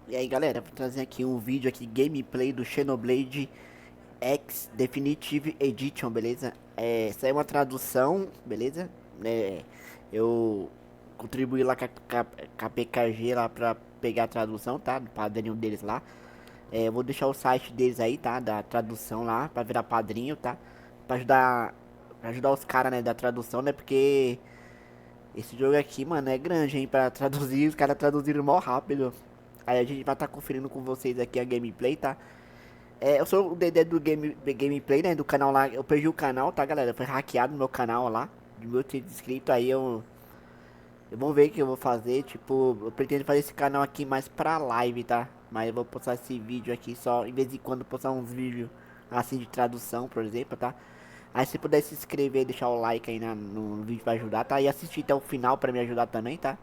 E aí galera, vou trazer aqui um vídeo aqui, gameplay do Xenoblade X Definitive Edition, beleza? Essa é uma tradução, beleza? Eu contribuí lá com a PKG lá pra pegar a tradução, tá? Do padrinho deles lá. Eu vou deixar o site deles aí, tá? Da tradução lá, pra virar padrinho, tá? Pra ajudar os caras, né, da tradução, né? Porque esse jogo aqui, mano, é grande, hein? Pra traduzir, os caras traduziram mó rápido. Aí a gente vai estar conferindo com vocês aqui a gameplay, tá? Eu sou o Dedé do gameplay, né? Do canal lá. Eu perdi o canal, tá, galera? Foi hackeado no meu canal lá. De meu ter inscrito. Aí eu vou ver o que eu vou fazer. Tipo, eu pretendo fazer esse canal aqui mais pra live, tá? Mas eu vou postar esse vídeo aqui só. Em vez de quando postar uns vídeos assim de tradução, por exemplo, tá? Aí se puder se inscrever e deixar o like aí no vídeo pra ajudar, tá? E assistir até o final pra me ajudar também, tá?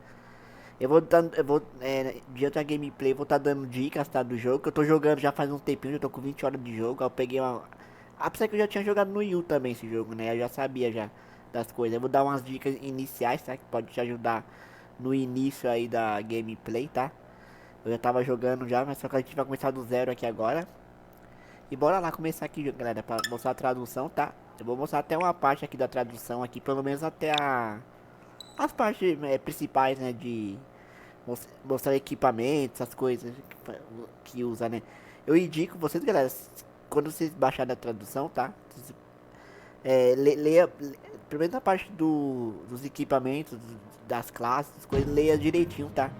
Diante da gameplay, vou estar dando dicas, tá, do jogo, que eu tô jogando já faz um tempinho, já tô com 20 horas de jogo, aí eu peguei uma... Apesar que eu já tinha jogado no Yu também esse jogo, né, eu já sabia já das coisas. Eu vou dar umas dicas iniciais, tá, que pode te ajudar no início aí da gameplay, tá. Eu já tava jogando já, mas só que a gente vai começar do zero aqui agora. E bora lá começar aqui, galera, pra mostrar a tradução, tá. Eu vou mostrar até uma parte aqui da tradução aqui, pelo menos até as partes principais, né, de mostrar equipamentos, essas coisas que usa, né? Eu indico vocês, galera, quando vocês baixarem a tradução, tá? Leia, primeiro na parte dos equipamentos, das classes, das coisas, leia direitinho, tá?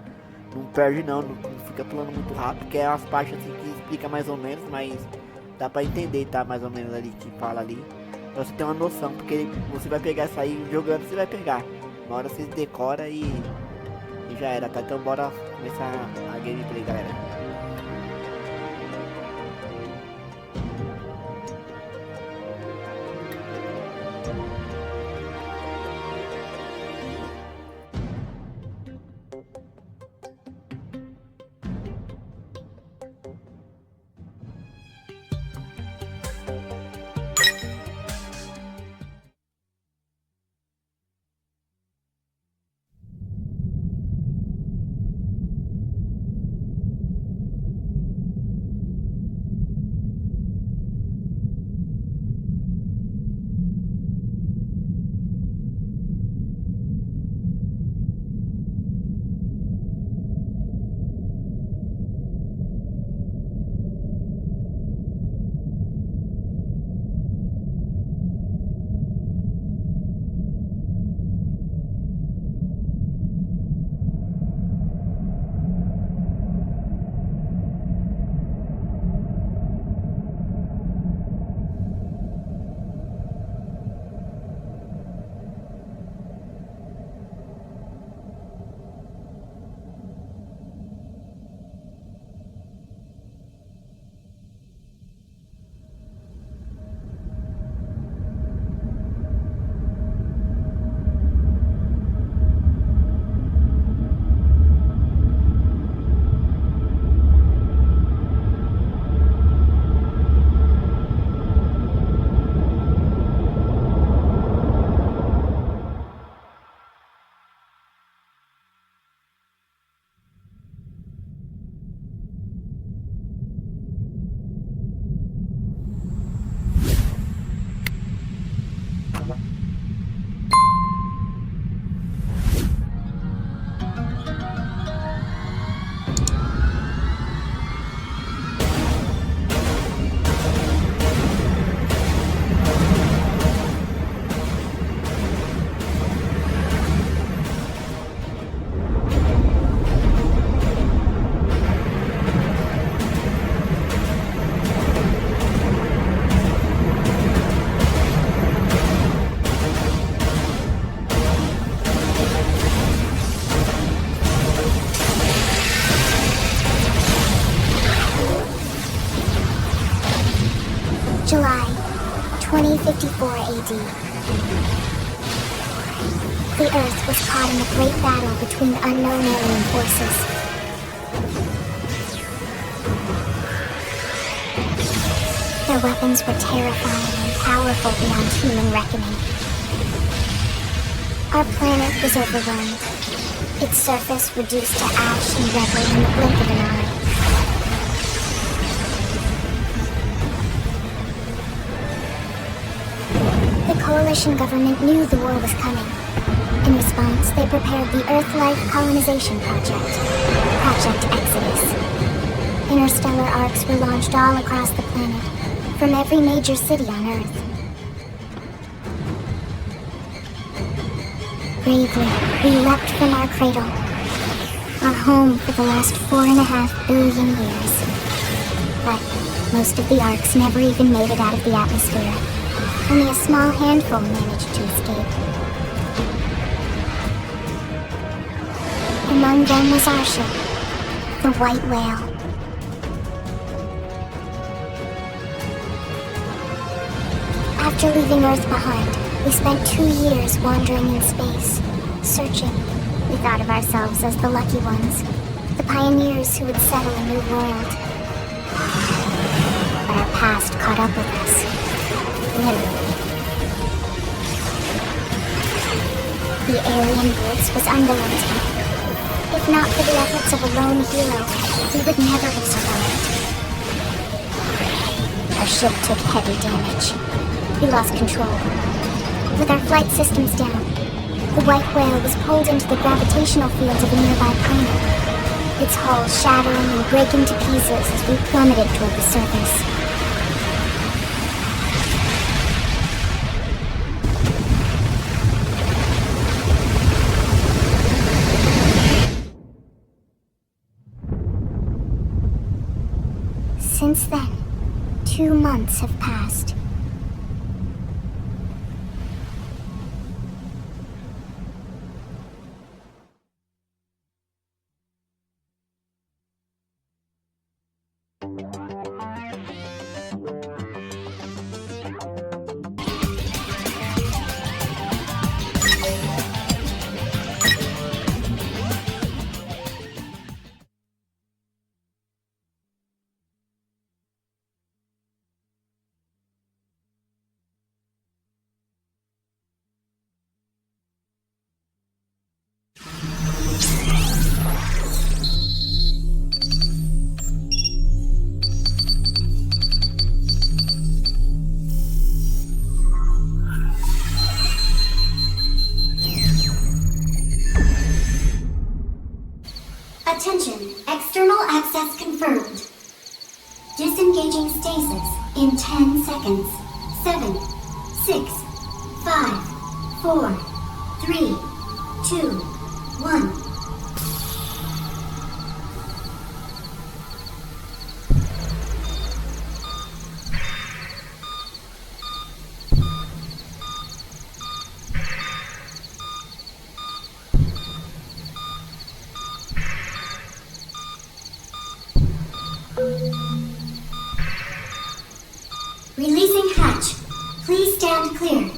Não perde não fica pulando muito rápido, porque é umas partes assim que explica mais ou menos, mas dá pra entender, tá? Mais ou menos ali, que fala ali. Pra você ter uma noção, porque você vai pegar isso aí jogando, você vai pegar. Uma hora você decora e já era, tá? Então bora começar a gameplay, galera. July 2054 AD. The Earth was caught in a great battle between unknown alien forces. Their weapons were terrifying and powerful beyond human reckoning. Our planet was overwhelmed, its surface reduced to ash and rubble in the blink of an eye. coalition government knew the war was coming. In response, they prepared the Earth-Life Colonization Project, Project Exodus. Interstellar arcs were launched all across the planet, from every major city on Earth. Bravely, we leapt from our cradle, our home for the last 4.5 billion years. But most of the arcs never even made it out of the atmosphere. Only a small handful managed to escape. Among them was our ship, the White Whale. After leaving Earth behind, we spent 2 years wandering in space, searching. We thought of ourselves as the lucky ones, the pioneers who would settle a new world. But our past caught up with us, literally. The alien blitz was unrelenting. If not for the efforts of a lone hero, we would never have survived. Our ship took heavy damage. We lost control. With our flight systems down, the White Whale was pulled into the gravitational fields of a nearby planet, its hull shattering and breaking to pieces as we plummeted toward the surface. Since then, 2 months have passed. Attention, external access confirmed. Disengaging stasis in 10 seconds. 7, 6, 5, 4, 3, 2, 1. Releasing hatch. Please stand clear.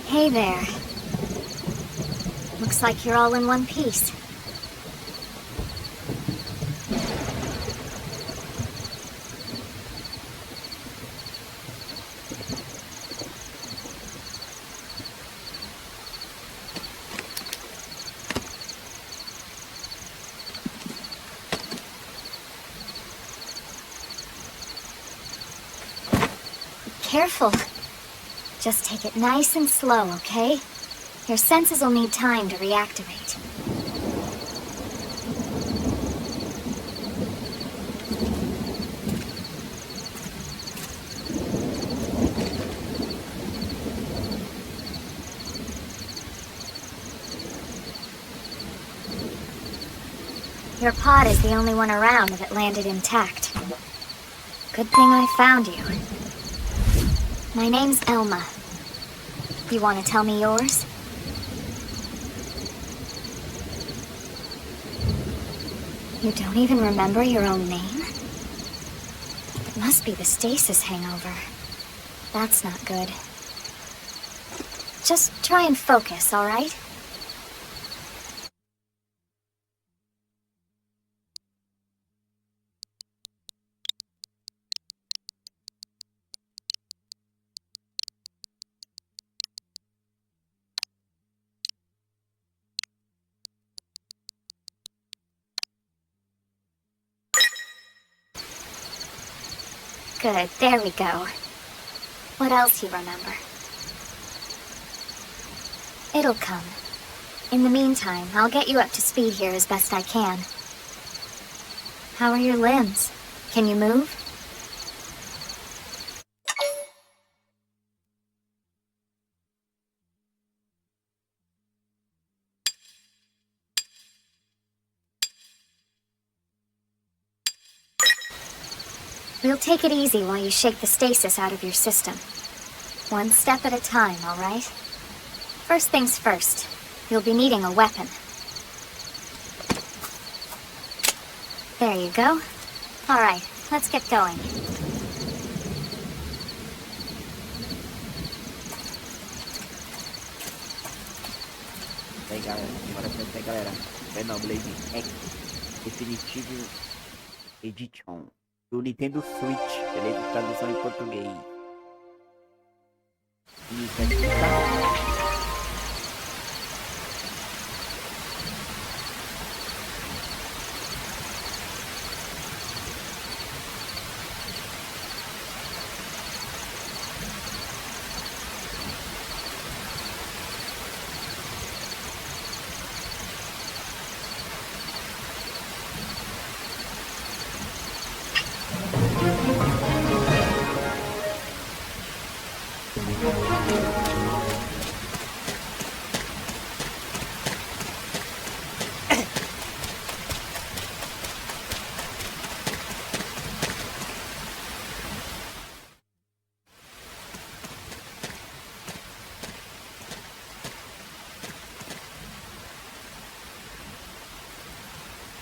Hey there. Looks like you're all in one piece. Careful. Just take it nice and slow, okay? Your senses will need time to reactivate. Your pod is the only one around that landed intact. Good thing I found you. My name's Elma. You want to tell me yours? You don't even remember your own name? It must be the stasis hangover. That's not good. Just try and focus, all right? Good, there we go. What else you remember? It'll come. In the meantime, I'll get you up to speed here as best I can. How are your limbs? Can you move? We'll take it easy while you shake the stasis out of your system. One step at a time, alright? First things first, you'll be needing a weapon. There you go. Alright, let's get going. Bem, galera, bora pra essa, galera. Xenoblade X Definitive Edition do Nintendo Switch, beleza? Tradução em português. Isso aqui tá.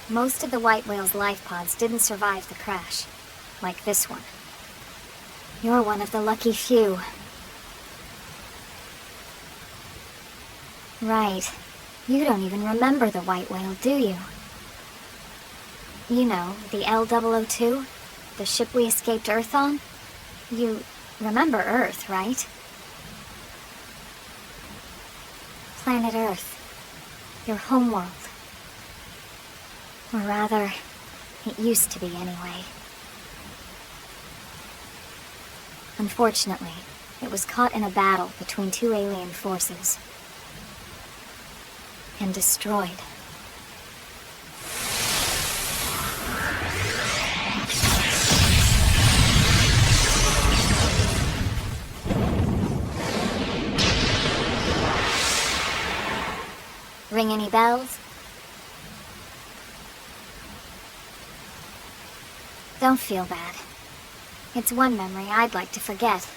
Most of the white whale's life pods didn't survive the crash, like this one. You're one of the lucky few. Right. You don't even remember the white whale, do you? You know, the L002? The ship we escaped Earth on? You remember Earth, right? Planet Earth. Your homeworld. Or rather, it used to be anyway. Unfortunately, it was caught in a battle between two alien forces. And destroyed. Ring any bells? Don't feel bad. It's one memory I'd like to forget.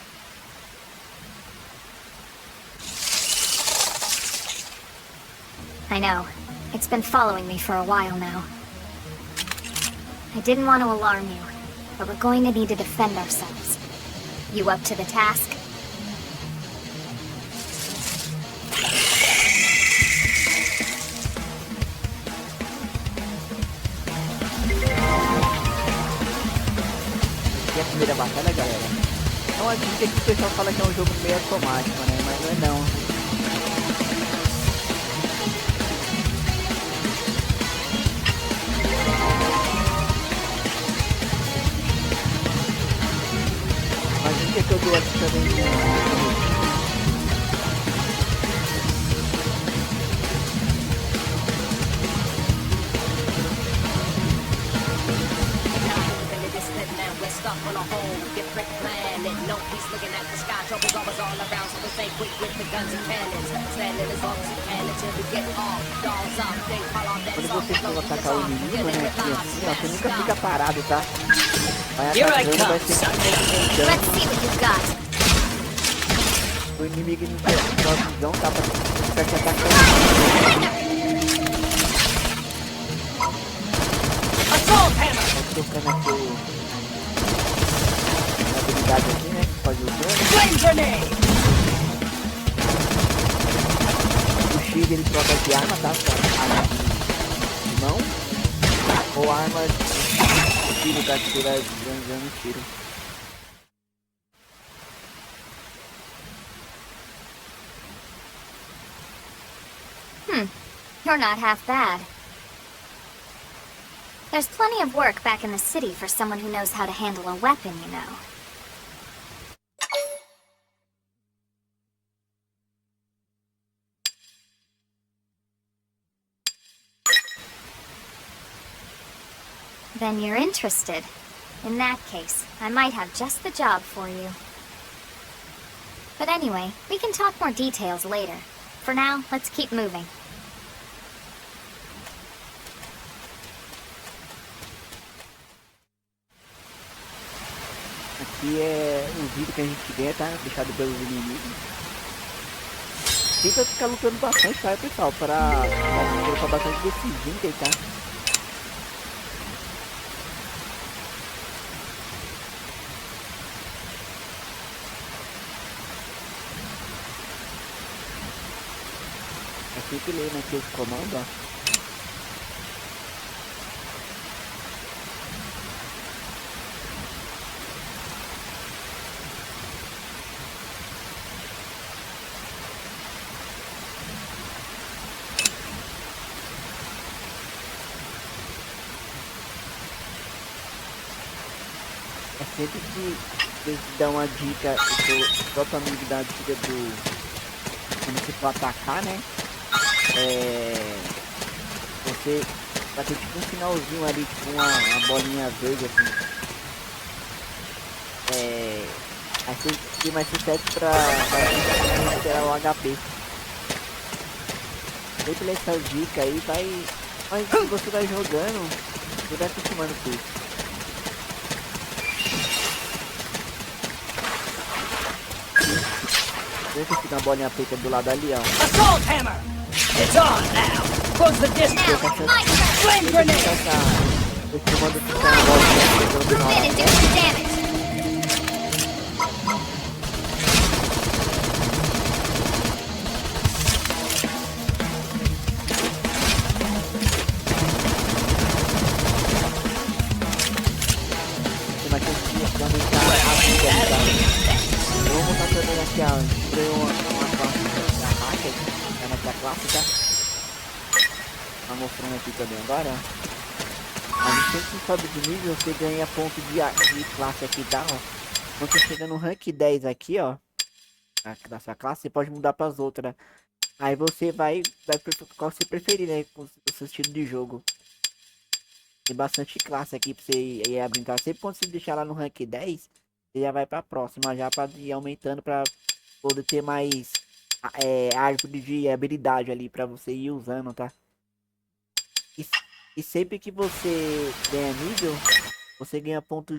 I know. It's been following me for a while now. I didn't want to alarm you, but we're going to need to defend ourselves. You up to the task? Aqui é a primeira batalha, galera. Então aqui que o pessoal fala que é um jogo meio automático, né? Mas não é não. Que eu dou aqui também. Quando você for atacar o inimigo, né, aqui assim, ó, você nunca fica parado, tá? Vai atacando, vai ser o inimigo não tem visão, tá pra te atacar. Vai tocando aqui a habilidade aqui, né? Pode usar. O X ele troca de arma, tá? Arma de mão ou arma de tiro, tá? Que você vai ganhando tiro. You're not half bad. There's plenty of work back in the city for someone who knows how to handle a weapon, you know. Then you're interested. In that case, I might have just the job for you. But anyway, we can talk more details later. For now, let's keep moving. Aqui é o vídeo que a gente ganha, tá? Deixado pelos inimigos. Tenta ficar lutando bastante, tá, pessoal? Para colocar bastante desses itens, tá? É sempre lendo aqui os comandos, ó. É sempre que eles dão uma dica, o próprio amigo dá a dica do como você for atacar, né? Você vai ter tipo um finalzinho ali, tipo uma bolinha verde assim. Aí você tem mais sucesso pra recuperar o HP. Sempre ler essas dicas aí, mas se você vai jogando, você vai acostumando com isso. Deixa eu ficar a bolinha preta do lado ali, ó. Assault hammer! It's on now! Close the distance! Flame grenade! Esse comando fica na bolinha preta. Você vai conseguir aumentar a vida. Eu vou botar também aqui, ó. Comprei uma classe da hacker, é a nossa classe, tá? Tá mostrando aqui também agora, ó. A gente sempre sobe de nível, você ganha ponto de classe aqui, tá? Ó. Quando você chega no rank 10 aqui, ó, da sua classe, você pode mudar para as outras. Aí você vai qual você preferir, né? Com o seu estilo de jogo. Tem bastante classe aqui pra você ir abrindo. Então, sempre quando você deixar lá no rank 10, você já vai pra próxima, já para ir aumentando pra poder ter mais árvore de habilidade ali pra você ir usando, tá? E sempre que você ganha nível, você ganha pontos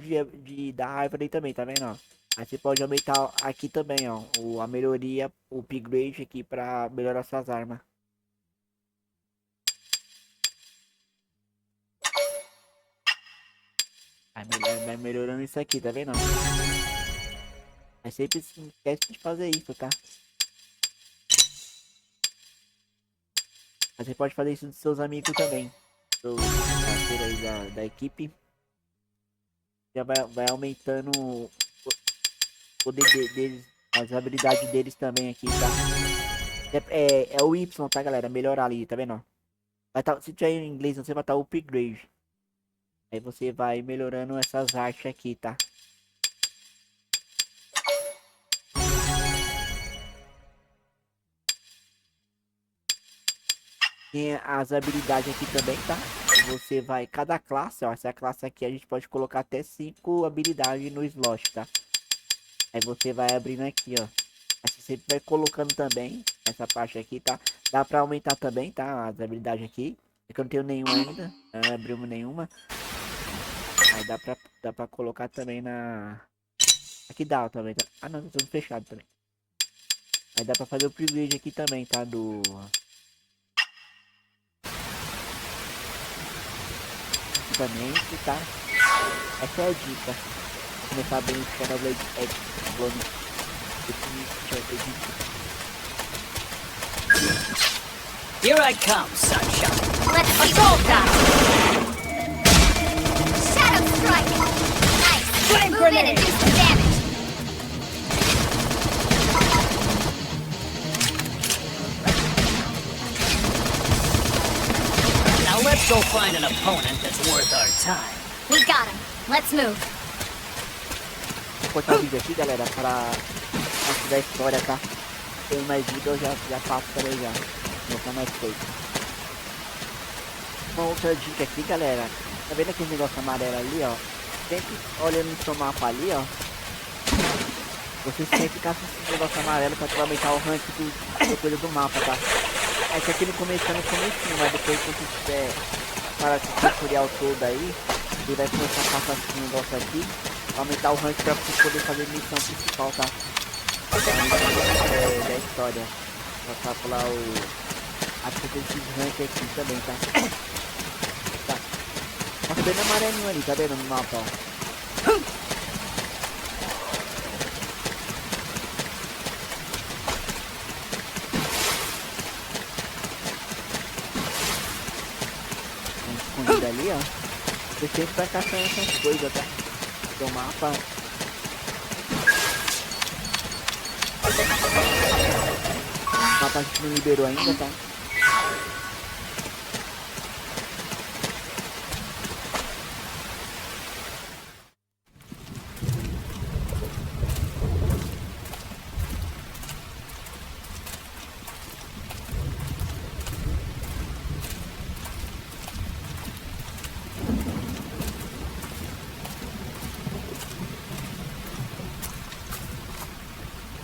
da árvore aí também, tá vendo, ó? Aí você pode aumentar aqui também, ó, a melhoria, o upgrade aqui pra melhorar suas armas. Vai melhorando isso aqui, tá vendo? Mas sempre não esquece de fazer isso, tá? Mas você pode fazer isso dos seus amigos também. Seu parceiro aí da equipe. Já vai aumentando o poder deles, as habilidades deles também aqui, tá? É o Y, tá, galera? Melhorar ali, tá vendo? Vai tá, se tiver em inglês, você vai estar upgrade. Aí você vai melhorando essas artes aqui, tá? Tem as habilidades aqui também, tá? Você vai, cada classe, ó, essa classe aqui a gente pode colocar até 5 habilidades no slot, tá? Aí você vai abrindo aqui, ó. Aí você sempre vai colocando também, essa parte aqui, tá? Dá pra aumentar também, tá? As habilidades aqui. É que eu não tenho nenhuma ainda, não abrimos nenhuma. Aí dá pra colocar também na... Aqui dá também, tá? Ah não, tá tudo fechado também. Aí dá pra fazer o privilégio aqui também, tá? Do... Equipamento, tá? Essa é a dica. Vou começar bem o Xenoblade X. Here I come, sunshine! Let's see Assault hammer! Shadow strike! Nice! Flame Move in and grenade! do some damage! Now let's go find an opponent that's worth our time. We got him. Let's move. Vou cortar o vídeo aqui, galera, para antes da história, tá? Tem mais vídeo, eu já faço também já. Vou botar mais coisa. Uma outra dica aqui, galera. Tá vendo aquele negócio amarelo ali, ó? Sempre olhando no seu mapa ali, ó. Você sempre ficar assistindo o negócio amarelo pra aumentar o rank do coisa do mapa, tá? É que aqui no começo no comecinho, mas depois que você tiver para esse tutorial todo aí, ele vai começar a passar esse negócio aqui, aumentar o rank pra você poder fazer missão principal, tá? A missão da história. Vou falar acho que tem esse rank aqui também, tá? Tá. Tá vendo amarelinho ali, tá vendo no mapa, ó? Escondido ali, ó. Você sempre vai caçando essas coisas, tá? Do mapa. O mapa a gente não liberou ainda, tá?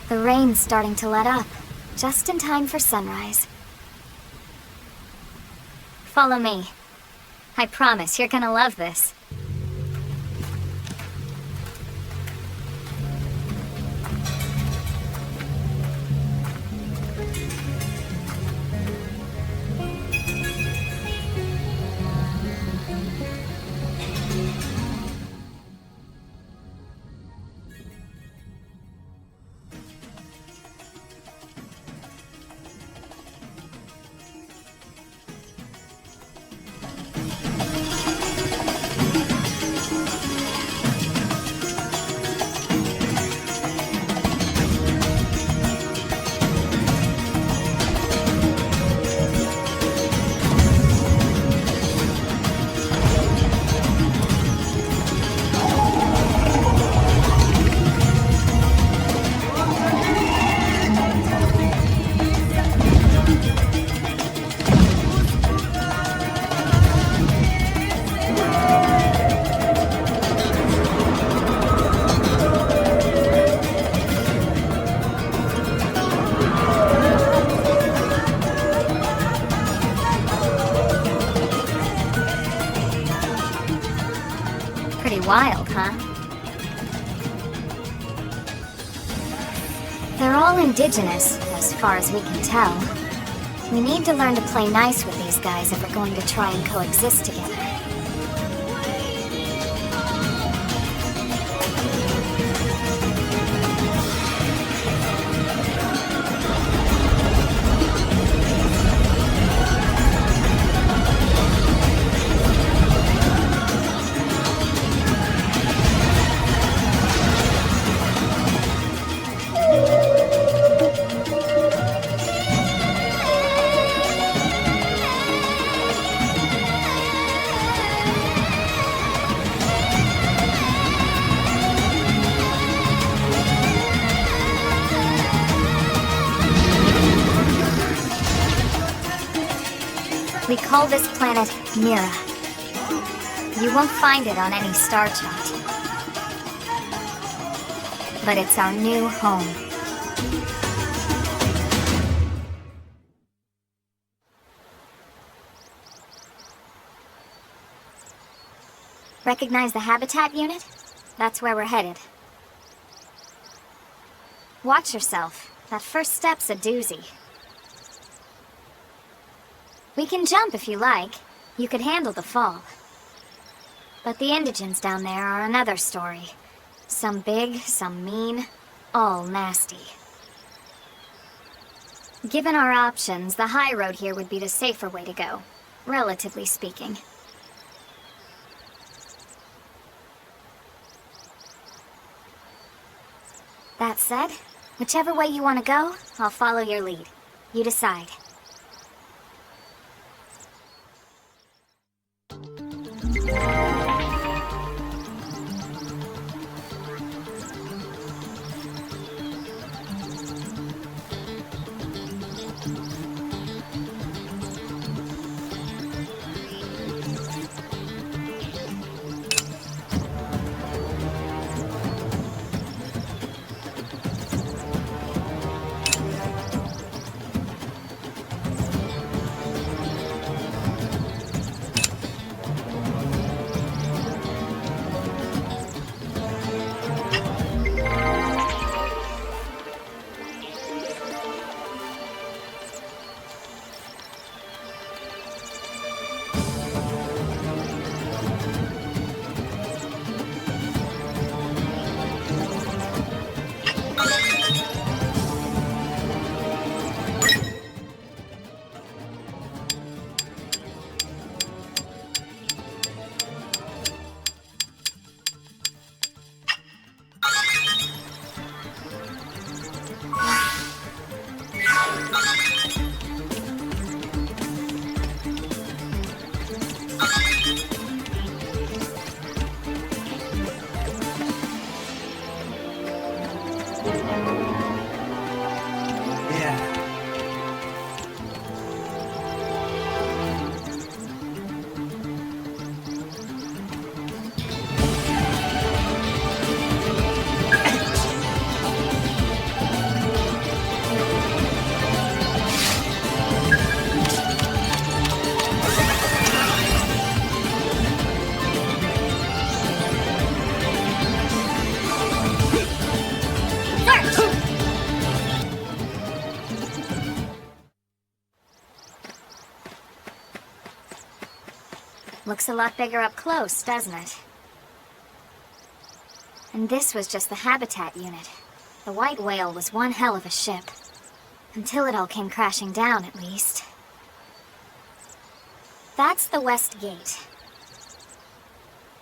The rain's starting to let up, just in time for sunrise. Follow me. I promise you're gonna love this. Pretty wild, huh? They're all indigenous, as far as we can tell. We need to learn to play nice with these guys if we're going to try and coexist together. We call this planet Mira. You won't find it on any star chart. But it's our new home. Recognize the habitat unit? That's where we're headed. Watch yourself. That first step's a doozy. We can jump if you like. You could handle the fall. But the indigents down there are another story. Some big, some mean, all nasty. Given our options, the high road here would be the safer way to go, relatively speaking. That said, whichever way you want to go, I'll follow your lead. You decide. Looks a lot bigger up close, doesn't it? And this was just the habitat unit. The white whale was one hell of a ship. Until it all came crashing down, at least. That's the west gate.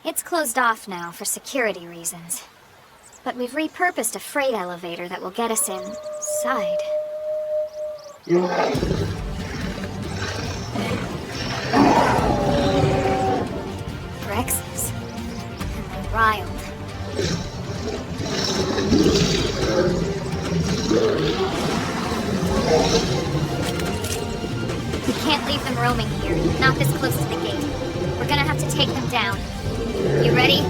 It's closed off now for security reasons. But we've repurposed a freight elevator that will get us inside. Rexes. And they're riled. We can't leave them roaming here, not this close to the gate. We're gonna have to take them down. You ready?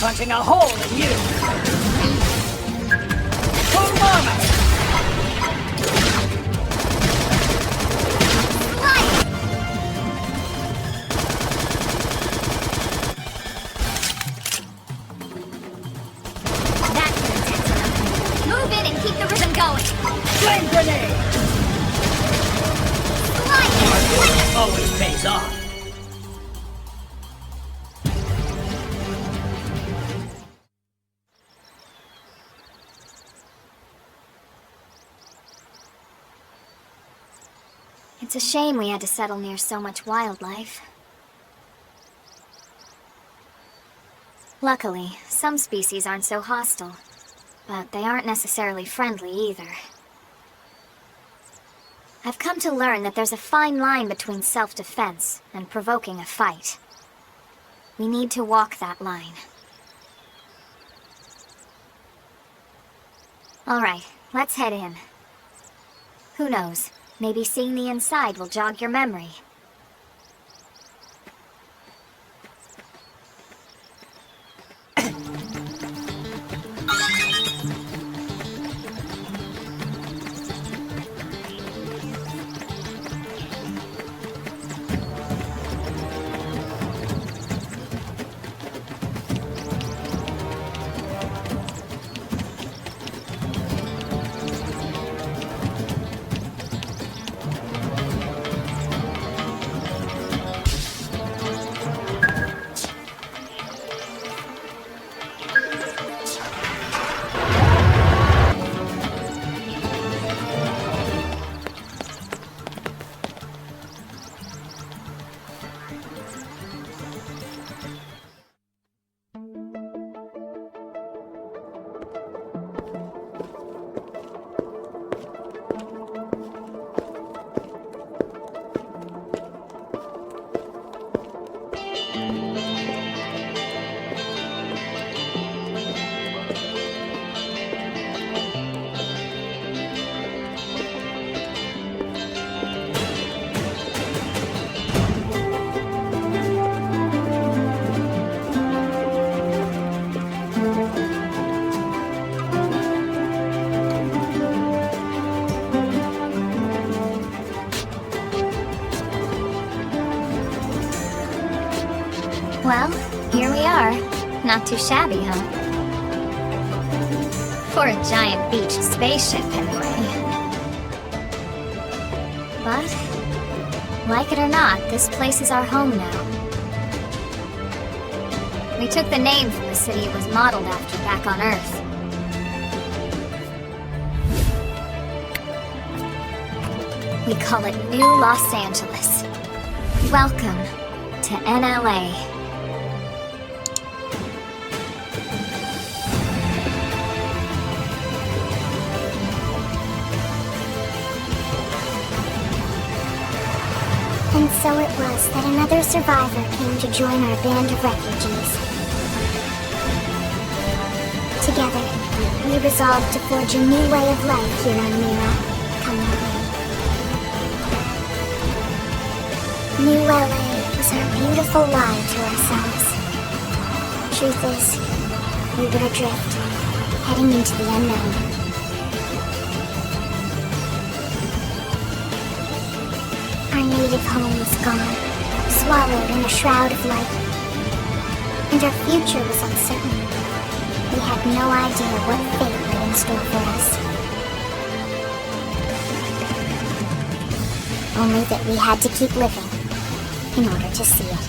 Punching a hole in you! For mama! That's intense enough. Move in and keep the rhythm going. Flame grenade! Slide! Always pays off. It's a shame we had to settle near so much wildlife. Luckily, some species aren't so hostile, but they aren't necessarily friendly either. I've come to learn that there's a fine line between self-defense and provoking a fight. We need to walk that line. All right, let's head in. Who knows? Maybe seeing the inside will jog your memory. Well, here we are. Not too shabby, huh? For a giant beach spaceship, anyway. But, like it or not, this place is our home now. We took the name from the city it was modeled after back on Earth. We call it New Los Angeles. Welcome to NLA. And so it was that another survivor came to join our band of refugees. Together, we resolved to forge a new way of life here on Mira. Come with me. New LA was our beautiful lie to ourselves. Truth is, we were adrift, heading into the unknown. Our native home was gone, swallowed in a shroud of light. And our future was uncertain. We had no idea what fate lay in store for us. Only that we had to keep living in order to see it.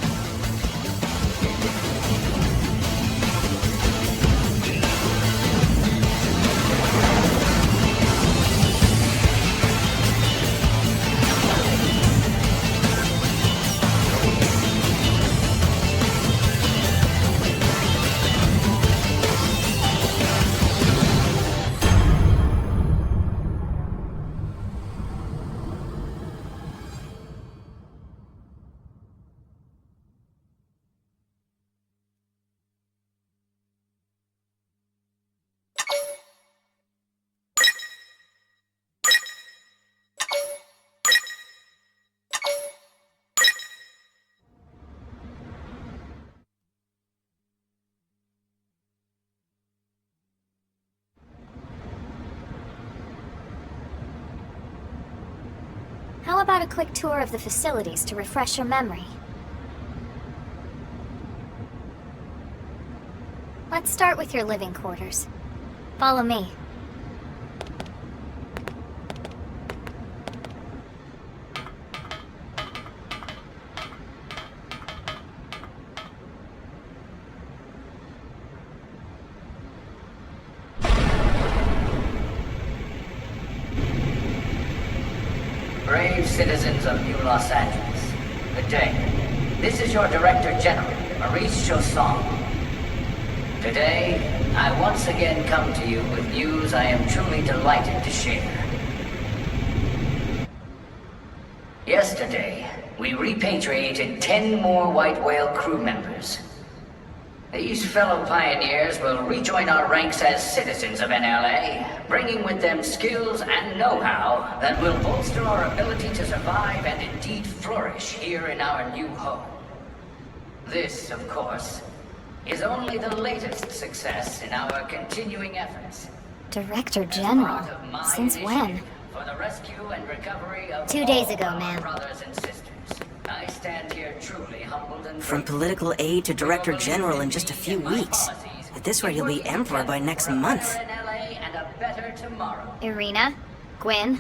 How about a quick tour of the facilities to refresh your memory? Let's start with your living quarters. Follow me. Brave citizens of New Los Angeles, good day. This is your Director General, Maurice Chausson. Today, I once again come to you with news I am truly delighted to share. Yesterday, we repatriated 10 more White Whale crew members. These fellow pioneers will rejoin our ranks as citizens of NLA, bringing with them skills and know-how that will bolster our ability to survive and indeed flourish here in our new home. This, of course, is only the latest success in our continuing efforts. Director General? Since when? For the rescue and recovery of 2 days all ago, our ma'am. brothers and sisters. I stand here truly humbled and From grateful. political aid to director general in just a few weeks. At this rate, he'll be emperor by next month. And a better tomorrow. Irina? Gwyn?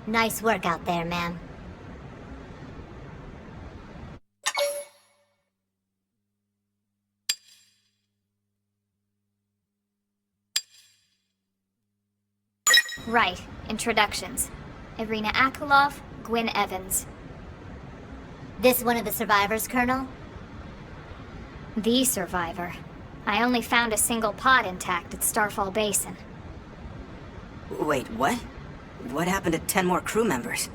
Nice work out there, ma'am. Right. Introductions. Irina Akulov, Gwyn Evans. This one of the survivors, Colonel? The survivor. I only found a single pod intact at Starfall Basin. Wait, what? What happened to 10 more crew members?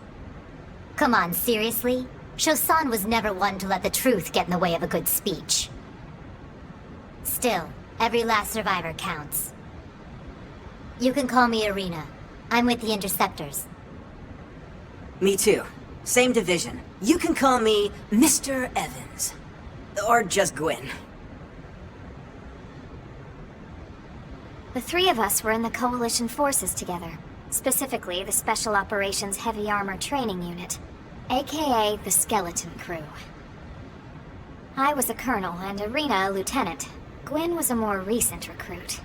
Come on, seriously? Chausson was never one to let the truth get in the way of a good speech. Still, every last survivor counts. You can call me Irina. I'm with the Interceptors. Me too. Same division. You can call me Mr. Evans. Or just Gwyn. The three of us were in the Coalition forces together. Specifically, the Special Operations Heavy Armor Training Unit, aka the Skeleton Crew. I was a colonel and Irina a lieutenant. Gwyn was a more recent recruit.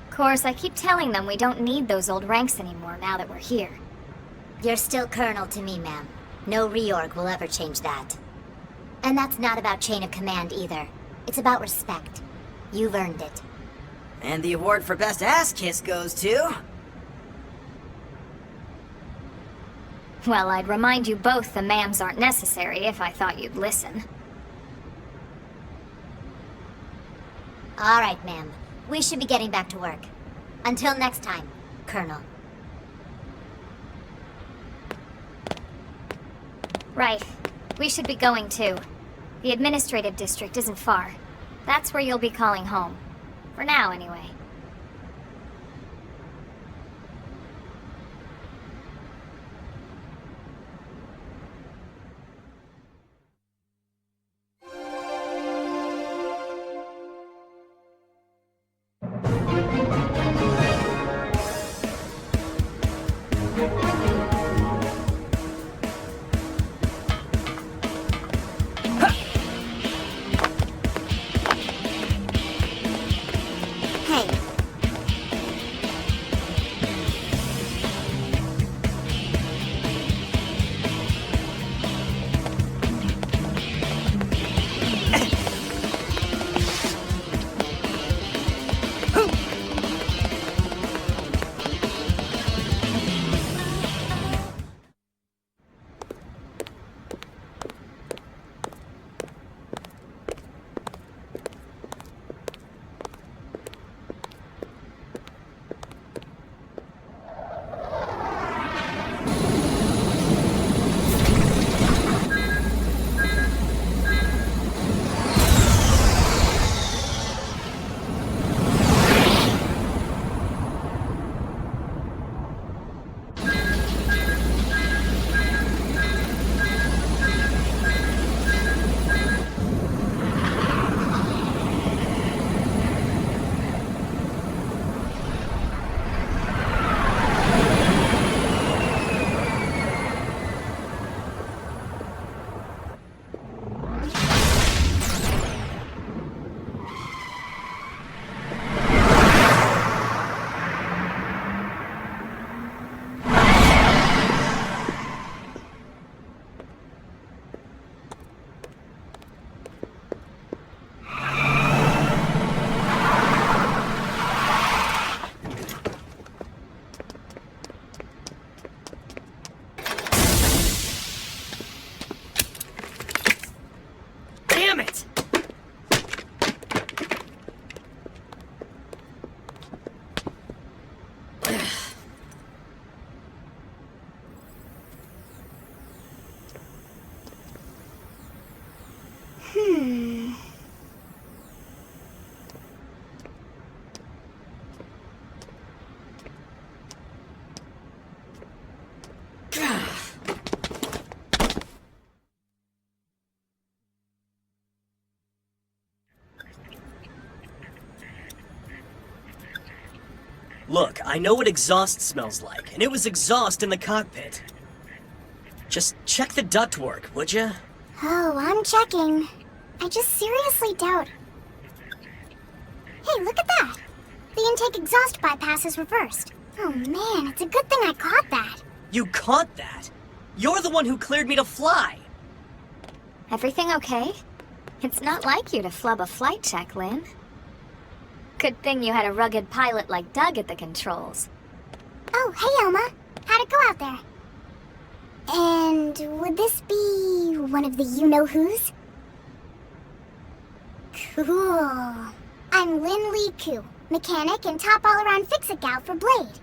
Of course, I keep telling them we don't need those old ranks anymore now that we're here. You're still colonel to me, ma'am. No reorg will ever change that. And that's not about chain of command either. It's about respect. You've earned it. And the award for best ass kiss goes to... Well, I'd remind you both the ma'ams aren't necessary if I thought you'd listen. All right, ma'am. We should be getting back to work. Until next time, Colonel. Right. We should be going too. The administrative district isn't far. That's where you'll be calling home. For now, anyway. Look, I know what exhaust smells like, and it was exhaust in the cockpit. Just check the ductwork, would ya? Oh, I'm checking. I just seriously doubt... Hey, look at that! The intake exhaust bypass is reversed. Oh man, it's a good thing I caught that. You caught that? You're the one who cleared me to fly! Everything okay? It's not like you to flub a flight check, Lynn. Good thing you had a rugged pilot like Doug at the controls. Oh, hey Elma. How'd it go out there? And would this be one of the you-know-who's? Cool. I'm Lynn Lee Koo, mechanic and top all-around fix-it gal for Blade.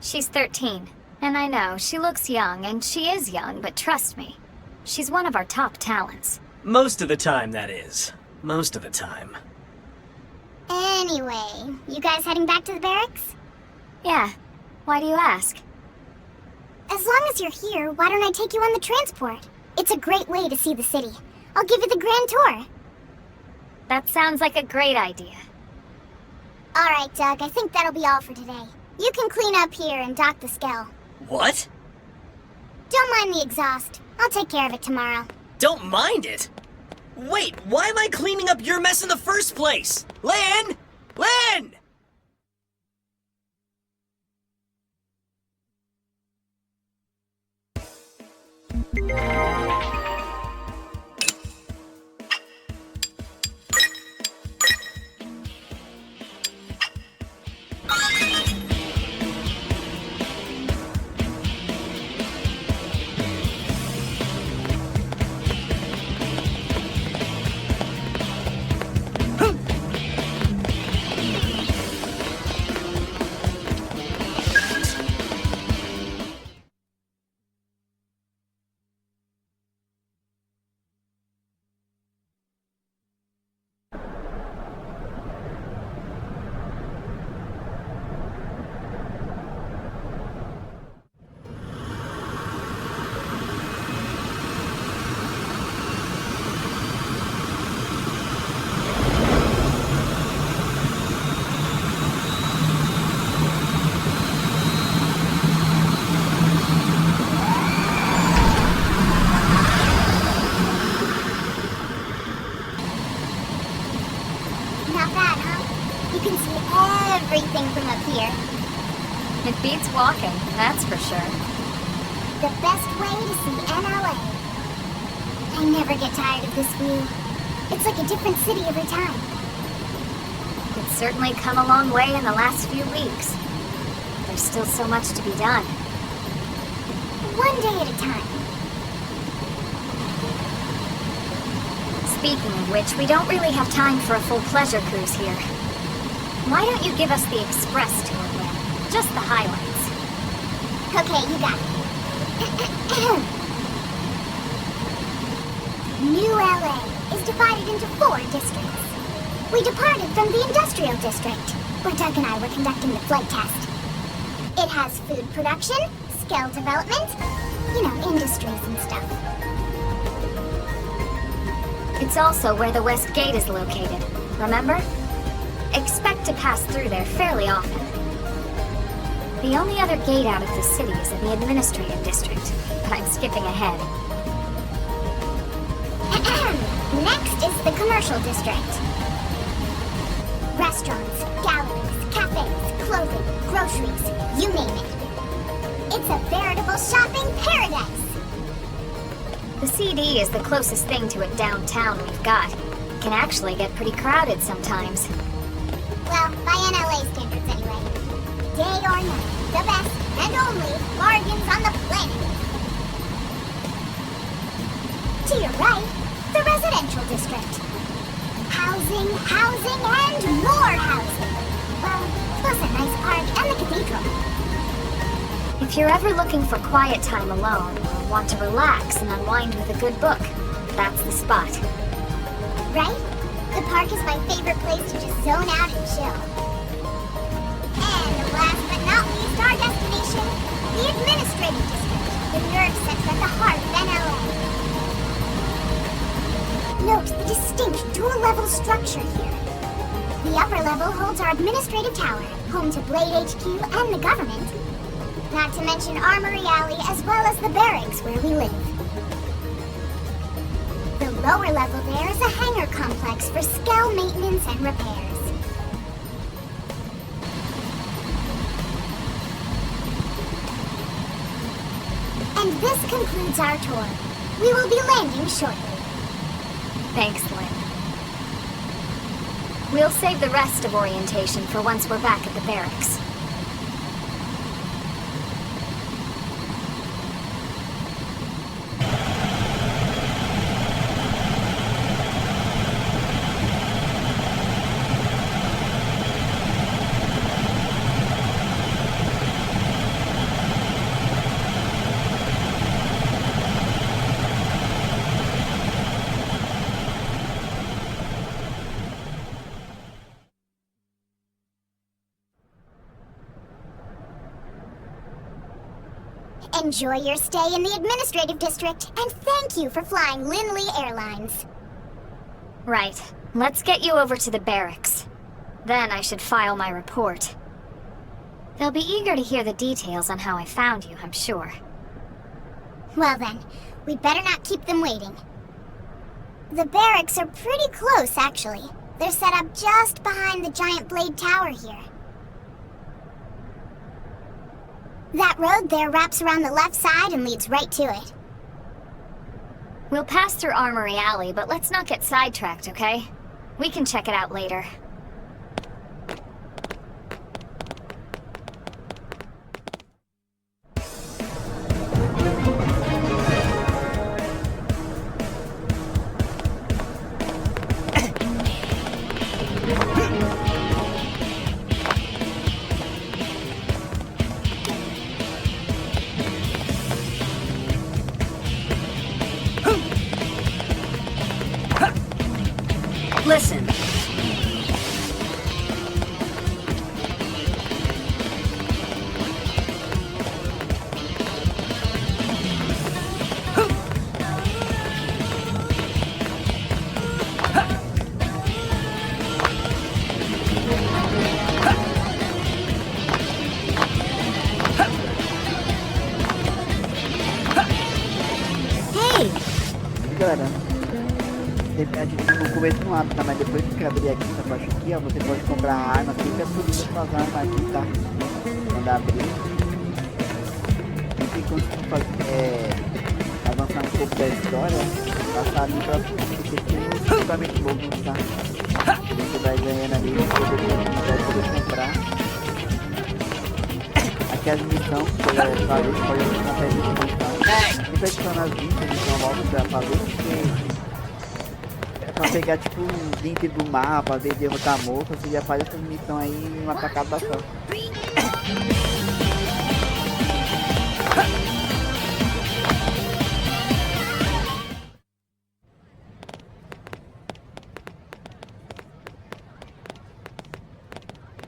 She's 13, and I know, she looks young, and she is young, but trust me, she's one of our top talents. Most of the time, that is. Most of the time. Anyway, you guys heading back to the barracks? Yeah. Why do you ask? As long as you're here, why don't I take you on the transport? It's a great way to see the city. I'll give you the grand tour. That sounds like a great idea. Alright, Doug, I think that'll be all for today. You can clean up here and dock the Skell. What? Don't mind the exhaust. I'll take care of it tomorrow. Don't mind it? Wait, why am I cleaning up your mess in the first place? Lynn! Lynn! Not bad, huh? You can see everything from up here. It beats walking, that's for sure. The best way to see NLA. I never get tired of this view. It's like a different city every time. It's certainly come a long way in the last few weeks. There's still so much to be done. One day at a time. Speaking of which, we don't really have time for a full pleasure cruise here. Why don't you give us the express tour then? Just the highlights. Okay, you got it. New LA is divided into 4 districts. We departed from the industrial district, where Doug and I were conducting the flight test. It has food production, skill development, you know, industries and stuff. It's also where the West Gate is located, remember? Expect to pass through there fairly often. The only other gate out of the city is in the administrative district, but I'm skipping ahead. Next is the commercial district. Restaurants, galleries, cafes, clothing, groceries, you name it. It's a veritable shopping paradise. The CD is the closest thing to it downtown we've got. It can actually get pretty crowded sometimes. Well, by NLA standards anyway. Day or night, the best and only bargains on the planet. To your right, the residential district. Housing, housing, and more housing. Well, plus a nice park and the cathedral. If you're ever looking for quiet time alone, or want to relax and unwind with a good book, that's the spot. Right? The park is my favorite place to just zone out and chill. And last but not least, our destination, the administrative district, the nerve center at the heart of NLA. Note the distinct dual-level structure here. The upper level holds our administrative tower, home to Blade HQ and the government. Not to mention Armory Alley as well as the barracks where we live. The lower level there is a hangar complex for Skell maintenance and repairs. And this concludes our tour. We will be landing shortly. Thanks, Lynn. We'll save the rest of orientation for once we're back at the barracks. Enjoy your stay in the administrative district, and thank you for flying Linley Airlines. Right. Let's get you over to the barracks. Then I should file my report. They'll be eager to hear the details on how I found you, I'm sure. Well then, we better not keep them waiting. The barracks are pretty close, actually. They're set up just behind the giant blade tower here. That road there wraps around the left side and leads right to it. We'll pass through Armory Alley, but let's not get sidetracked, okay? We can check it out later. Listen. Galera, a gente no começo não abre, tá? Mas depois que abrir aqui essa parte aqui, ó, você pode comprar arma, fica tudo suas armas aqui, tá? Quando abrir. E quando você avançar um pouco da história, passar ali pra porque tem um equipamento novo, tá? Você vai ganhando ali, você vai poder comprar. Aqui as missões, você vai fazer, pode comprar as missões, tá? Sempre adicionar as missões novas pra fazer, porque pra pegar tipo um link do mapa, ver derrotar moça, você já faz essa missão aí em uma tacada só.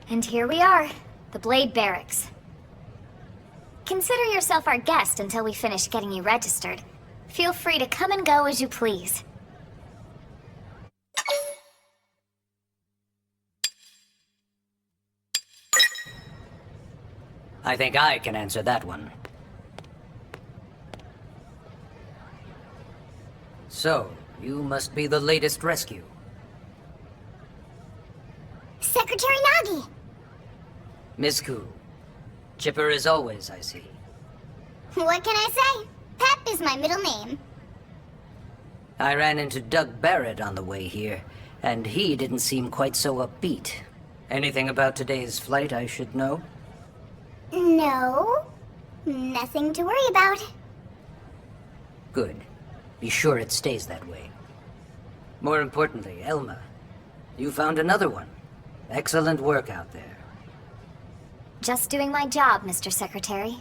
And here we are, the Blade Barracks. Consider yourself our guest until we finish getting you registered. Feel free to come and go as you please. I think I can answer that one. So, you must be the latest rescue. Secretary Nagi! Miss Koo. Chipper as always, I see. What can I say? Pep is my middle name. I ran into Doug Barrett on the way here, and he didn't seem quite so upbeat. Anything about today's flight I should know? No. Nothing to worry about. Good. Be sure it stays that way. More importantly, Elma, you found another one. Excellent work out there. Just doing my job, Mr. Secretary.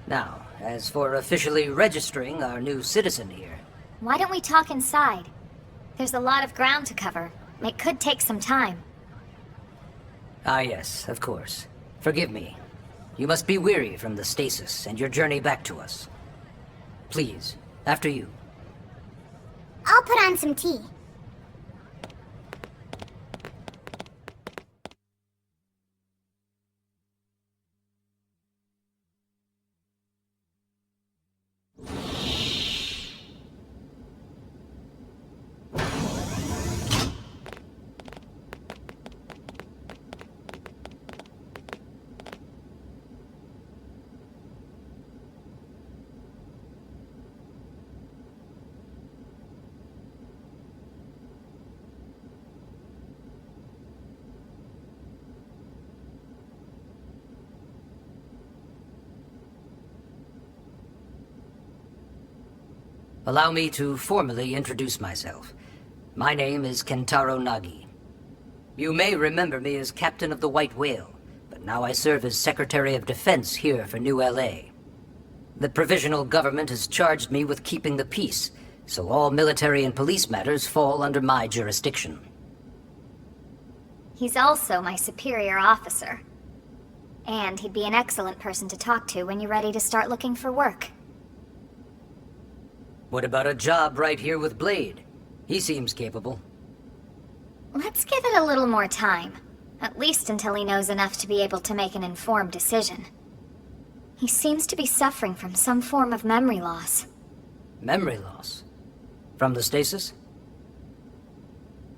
Now, as for officially registering our new citizen here... Why don't we talk inside? There's a lot of ground to cover. It could take some time. Ah yes, of course. Forgive me. You must be weary from the stasis and your journey back to us. Please, after you. I'll put on some tea. Allow me to formally introduce myself. My name is Kentaro Nagi. You may remember me as Captain of the White Whale, but now I serve as Secretary of Defense here for New LA. The provisional government has charged me with keeping the peace, so all military and police matters fall under my jurisdiction. He's also my superior officer. And he'd be an excellent person to talk to when you're ready to start looking for work. What about a job right here with Blade? He seems capable. Let's give it a little more time. At least until he knows enough to be able to make an informed decision. He seems to be suffering from some form of memory loss. Memory loss? From the stasis?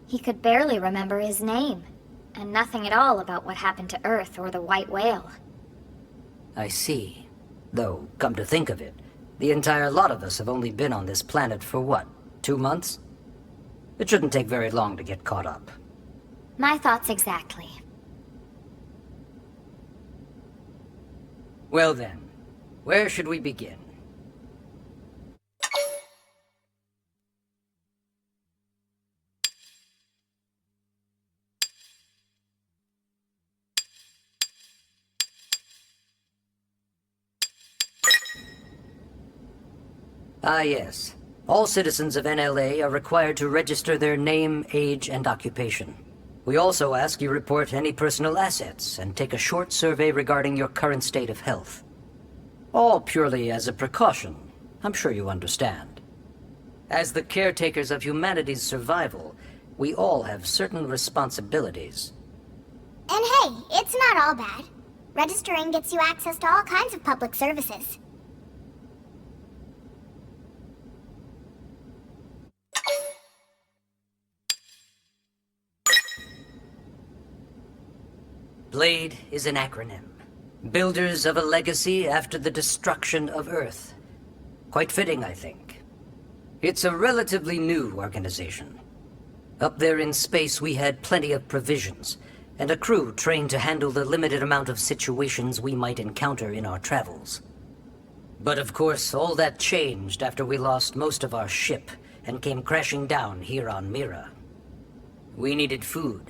He could barely remember his name, and nothing at all about what happened to Earth or the White Whale. I see. Though, come to think of it, the entire lot of us have only been on this planet for what, 2 months? It shouldn't take very long to get caught up. My thoughts exactly. Well then, where should we begin? Ah yes. All citizens of NLA are required to register their name, age, and occupation. We also ask you report any personal assets and take a short survey regarding your current state of health. All purely as a precaution. I'm sure you understand. As the caretakers of humanity's survival, we all have certain responsibilities. And hey, it's not all bad. Registering gets you access to all kinds of public services. BLADE is an acronym. Builders of a legacy after the destruction of Earth. Quite fitting, I think. It's a relatively new organization. Up there in space we had plenty of provisions, and a crew trained to handle the limited amount of situations we might encounter in our travels. But of course, all that changed after we lost most of our ship and came crashing down here on Mira. We needed food,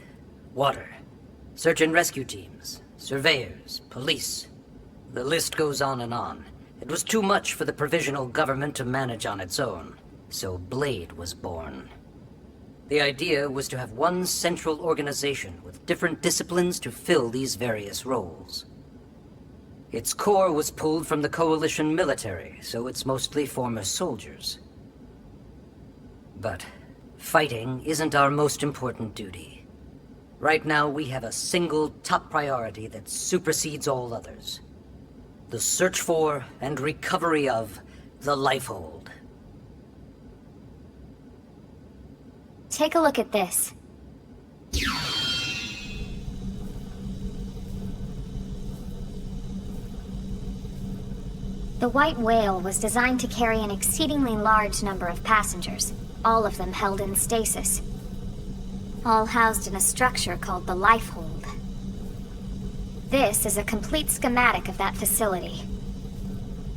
water, search and rescue teams, surveyors, police. The list goes on and on. It was too much for the provisional government to manage on its own, so BLADE was born. The idea was to have one central organization with different disciplines to fill these various roles. Its core was pulled from the Coalition military, so it's mostly former soldiers. But fighting isn't our most important duty. Right now, we have a single top priority that supersedes all others. The search for and recovery of the Lifehold. Take a look at this. The White Whale was designed to carry an exceedingly large number of passengers, all of them held in stasis. All housed in a structure called the Lifehold. This is a complete schematic of that facility.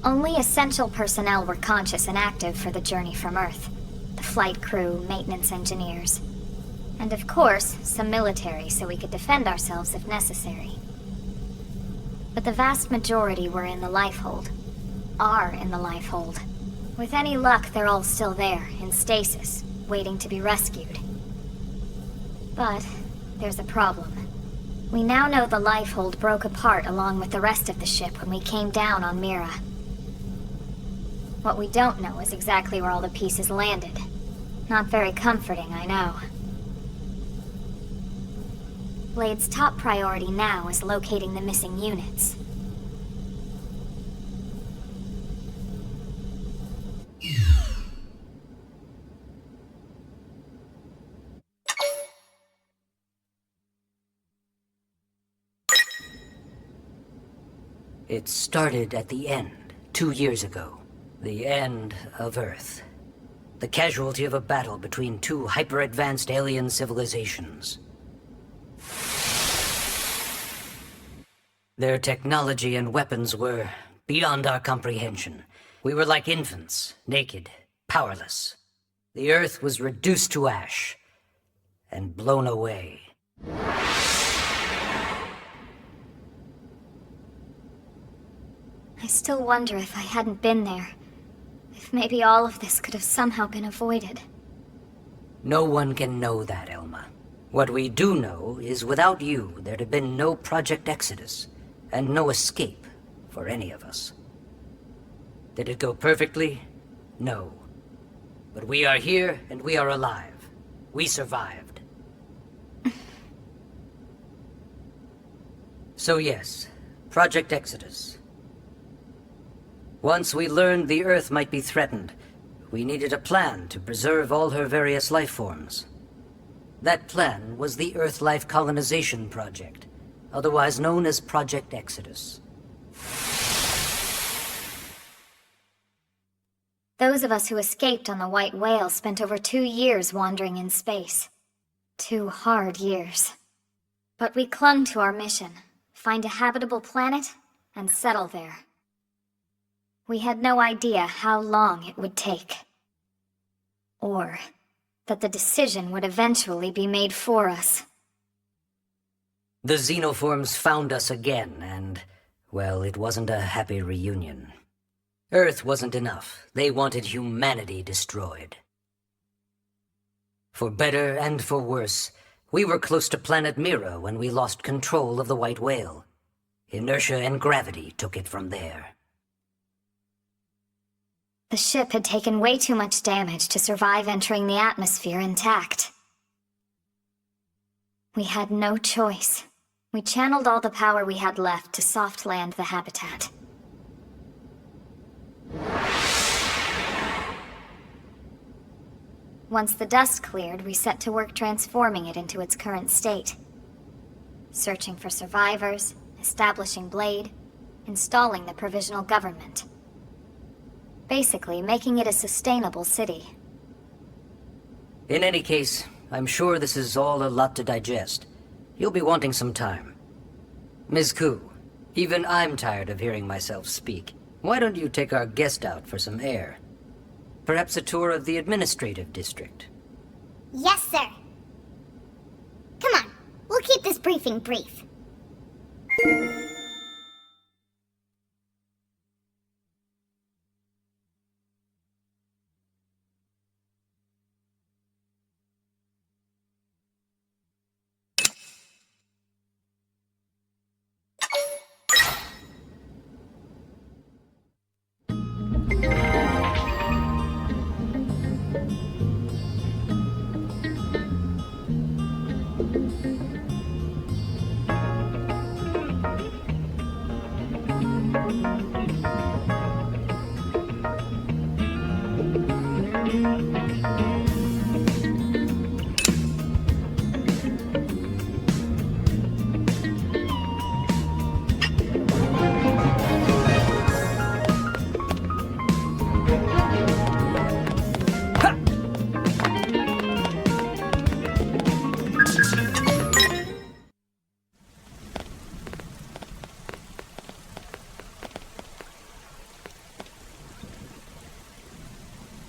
Only essential personnel were conscious and active for the journey from Earth. The flight crew, maintenance engineers. And of course, some military so we could defend ourselves if necessary. But the vast majority were in the Lifehold. Are in the Lifehold. With any luck, they're all still there, in stasis, waiting to be rescued. But there's a problem. We now know the Lifehold broke apart along with the rest of the ship when we came down on Mira. What we don't know is exactly where all the pieces landed. Not very comforting, I know. Blade's top priority now is locating the missing units. It started at the end, 2 years ago. The end of Earth. The casualty of a battle between two hyper-advanced alien civilizations. Their technology and weapons were beyond our comprehension. We were like infants, naked, powerless. The Earth was reduced to ash and blown away. I still wonder if I hadn't been there. If maybe all of this could have somehow been avoided. No one can know that, Elma. What we do know is without you, there'd have been no Project Exodus, and no escape for any of us. Did it go perfectly? No. But we are here, and we are alive. We survived. So yes, Project Exodus. Once we learned the Earth might be threatened, we needed a plan to preserve all her various life forms. That plan was the Earth Life Colonization Project, otherwise known as Project Exodus. Those of us who escaped on the White Whale spent over 2 years wandering in space. 2 hard years. But we clung to our mission, find a habitable planet, and settle there. We had no idea how long it would take. Or that the decision would eventually be made for us. The xenoforms found us again, and, well, it wasn't a happy reunion. Earth wasn't enough. They wanted humanity destroyed. For better and for worse, we were close to planet Mira when we lost control of the White Whale. Inertia and gravity took it from there. The ship had taken way too much damage to survive entering the atmosphere intact. We had no choice. We channeled all the power we had left to soft land the habitat. Once the dust cleared, we set to work transforming it into its current state. Searching for survivors, establishing Blade, installing the provisional government. Basically, making it a sustainable city. In any case, I'm sure this is all a lot to digest. You'll be wanting some time. Ms. Ku, even I'm tired of hearing myself speak. Why don't you take our guest out for some air? Perhaps a tour of the administrative district. Yes, sir. Come on, we'll keep this briefing brief.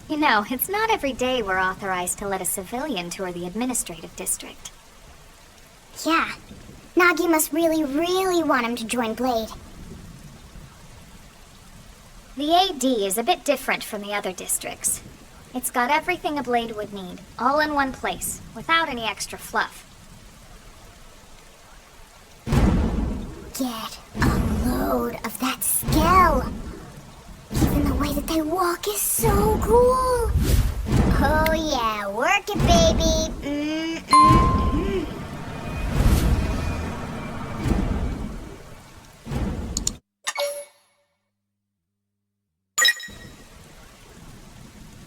You know, it's not every day we're authorized to let a civilian tour the administrative district. Yeah, Nagi must really, really want him to join Blade. The AD is a bit different from the other districts. It's got everything a Blade would need, all in one place, without any extra fluff. Get a load of that skill! Even the way that they walk is so cool! Oh yeah, work it, baby!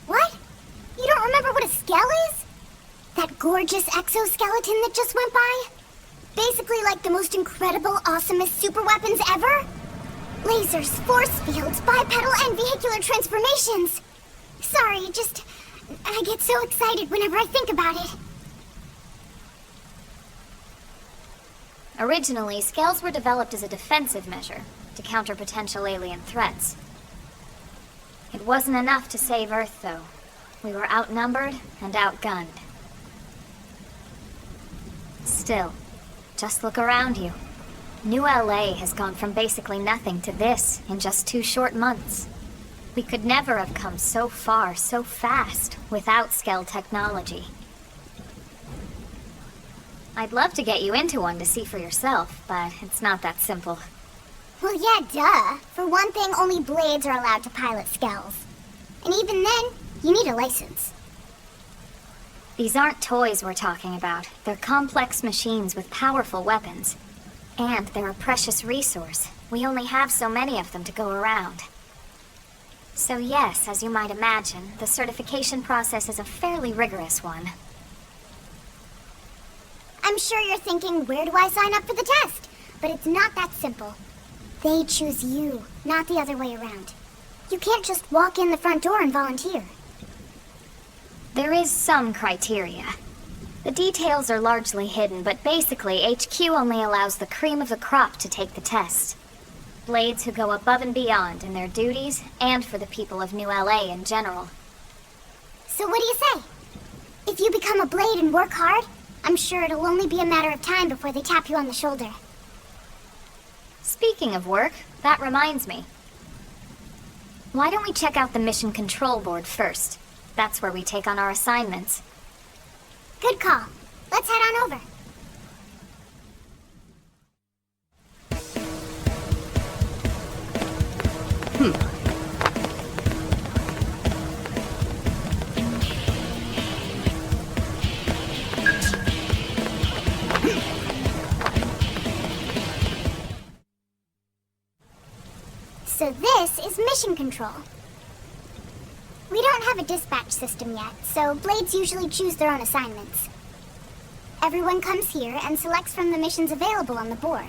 What? You don't remember what a skell is? That gorgeous exoskeleton that just went by? Basically like the most incredible, awesomest super weapons ever? Lasers, force fields, bipedal and vehicular transformations. Sorry, I get so excited whenever I think about it. Originally, scales were developed as a defensive measure to counter potential alien threats. It wasn't enough to save Earth, though. We were outnumbered and outgunned. Still, just look around you. New LA has gone from basically nothing to this in just 2 short months. We could never have come so far so fast without Skell technology. I'd love to get you into one to see for yourself, but it's not that simple. Well, yeah, duh. For one thing, only Blades are allowed to pilot Skells. And even then, you need a license. These aren't toys we're talking about. They're complex machines with powerful weapons. And they're a precious resource. We only have so many of them to go around. So yes, as you might imagine, the certification process is a fairly rigorous one. I'm sure you're thinking, where do I sign up for the test? But it's not that simple. They choose you, not the other way around. You can't just walk in the front door and volunteer. There is some criteria. The details are largely hidden, but basically HQ only allows the cream of the crop to take the test. Blades who go above and beyond in their duties, and for the people of New LA in general. So what do you say? If you become a blade and work hard, I'm sure it'll only be a matter of time before they tap you on the shoulder. Speaking of work, that reminds me. Why don't we check out the mission control board first? That's where we take on our assignments. Good call. Let's head on over. So this is mission control. We don't have a dispatch system yet, so blades usually choose their own assignments. Everyone comes here and selects from the missions available on the board.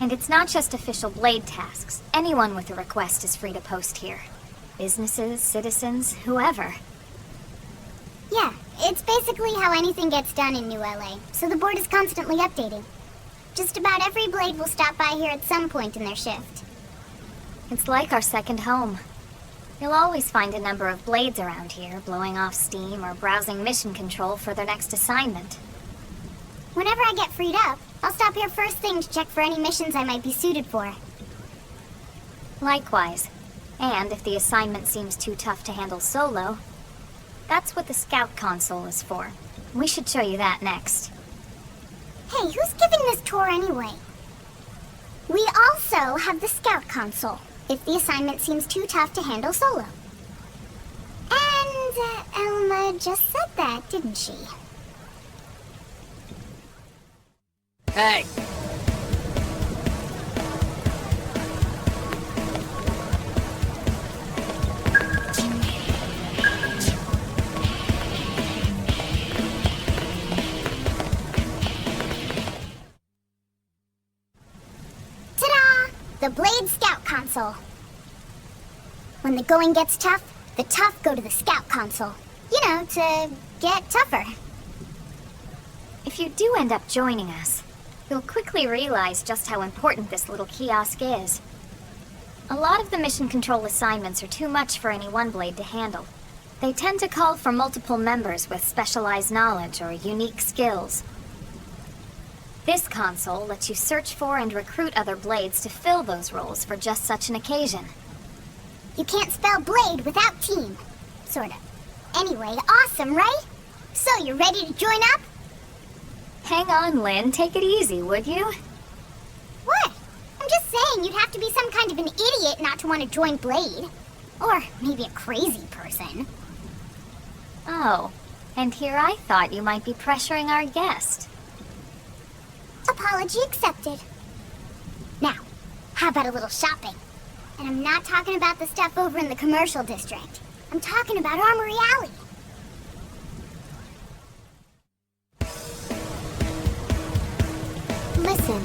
And it's not just official blade tasks. Anyone with a request is free to post here. Businesses, citizens, whoever. Yeah, it's basically how anything gets done in New LA, so the board is constantly updating. Just about every blade will stop by here at some point in their shift. It's like our second home. You'll always find a number of blades around here, blowing off steam or browsing mission control for their next assignment. Whenever I get freed up, I'll stop here first thing to check for any missions I might be suited for. Likewise. And if the assignment seems too tough to handle solo, that's what the scout console is for. We should show you that next. Hey, who's giving this tour anyway? We also have the scout console, if the assignment seems too tough to handle solo. And Elma just said that, didn't she? Hey! Ta-da! The Blade Scout Console. When the going gets tough, the tough go to the Scout Console. You know, to get tougher. If you do end up joining us, you'll quickly realize just how important this little kiosk is. A lot of the mission control assignments are too much for any one blade to handle. They tend to call for multiple members with specialized knowledge or unique skills. This console lets you search for and recruit other blades to fill those roles for just such an occasion. You can't spell blade without team. Sort of. Anyway, awesome, right? So, you ready to join up? Hang on, Lynn. Take it easy, would you? What? I'm just saying you'd have to be some kind of an idiot not to want to join Blade. Or maybe a crazy person. Oh, and here I thought you might be pressuring our guest. Apology accepted. Now, how about a little shopping? And I'm not talking about the stuff over in the commercial district. I'm talking about Armory Alley. Listen.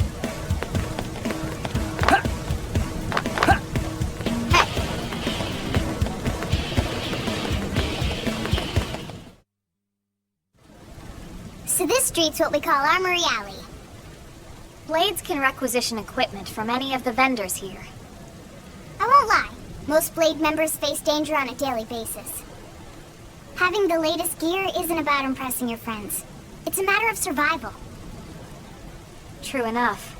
So this street's what we call Armory Alley. Blades can requisition equipment from any of the vendors here. I won't lie, most Blade members face danger on a daily basis. Having the latest gear isn't about impressing your friends. It's a matter of survival. True enough.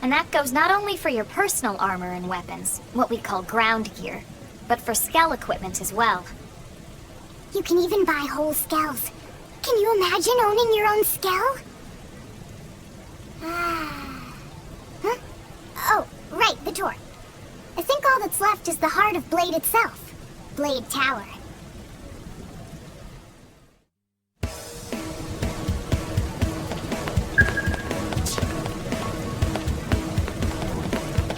And that goes not only for your personal armor and weapons, what we call ground gear, but for skell equipment as well. You can even buy whole skells. Can you imagine owning your own skell? Huh? Oh, right, the door. I think all that's left is the heart of Blade itself. Blade Tower.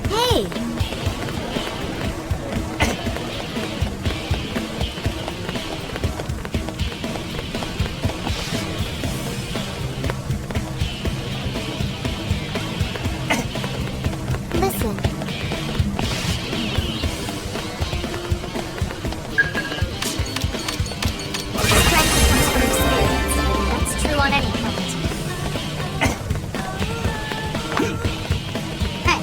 Hey! Listen. Strength comes from experience. That's true on any front. Hey!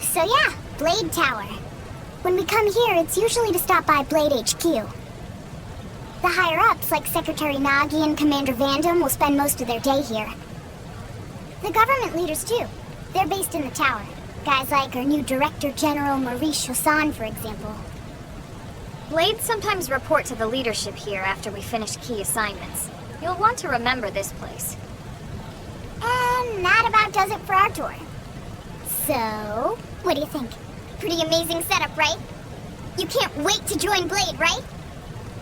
So yeah, Blade Tower. When we come here, it's usually to stop by Blade HQ. The higher-ups, like Secretary Nagi and Commander Vandam, will spend most of their day here. The government leaders, too. They're based in the tower. Guys like our new Director General Maurice Chosan, for example. Blades sometimes report to the leadership here after we finish key assignments. You'll want to remember this place. And that about does it for our tour. So, what do you think? Pretty amazing setup, right? You can't wait to join Blade, right?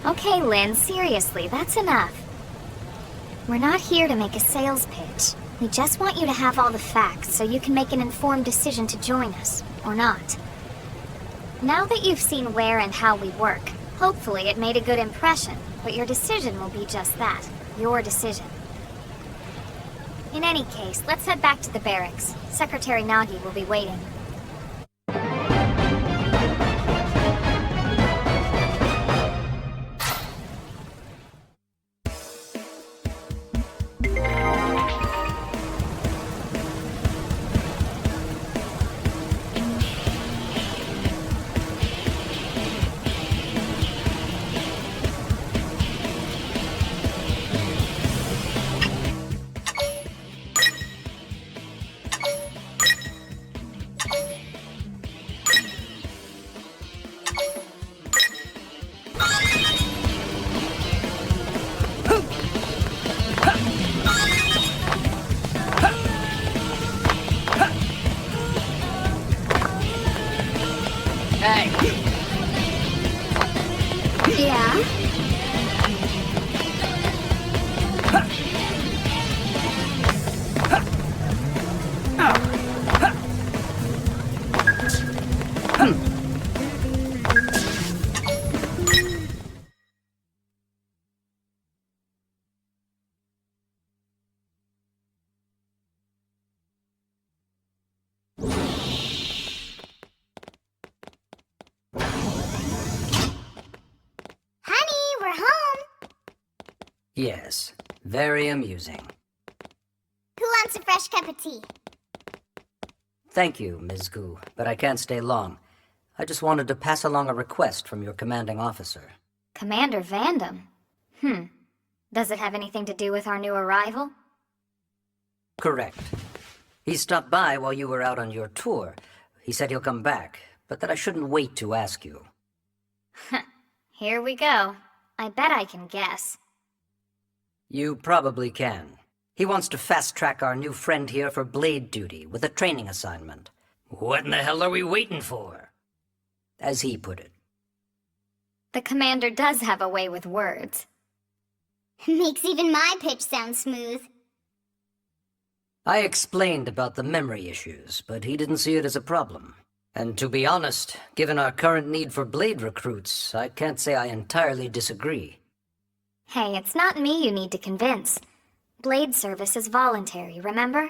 Okay, Lynn, seriously, that's enough. We're not here to make a sales pitch. We just want you to have all the facts so you can make an informed decision to join us, or not. Now that you've seen where and how we work, hopefully it made a good impression, but your decision will be just that, your decision. In any case, let's head back to the barracks. Secretary Nagi will be waiting. Hey, Yeah? Honey, we're home. Yes, very amusing. Who wants a fresh cup of tea? Thank you, Ms. Gu, but I can't stay long. I just wanted to pass along a request from your commanding officer. Commander Vandam? Does it have anything to do with our new arrival? Correct. He stopped by while you were out on your tour. He said he'll come back, but that I shouldn't wait to ask you. Here we go. I bet I can guess. You probably can. He wants to fast-track our new friend here for blade duty with a training assignment. What in the hell are we waiting for? As he put it. The commander does have a way with words. Makes even my pitch sound smooth. I explained about the memory issues, but he didn't see it as a problem. And to be honest, given our current need for blade recruits, I can't say I entirely disagree. Hey, it's not me you need to convince. Blade service is voluntary, remember?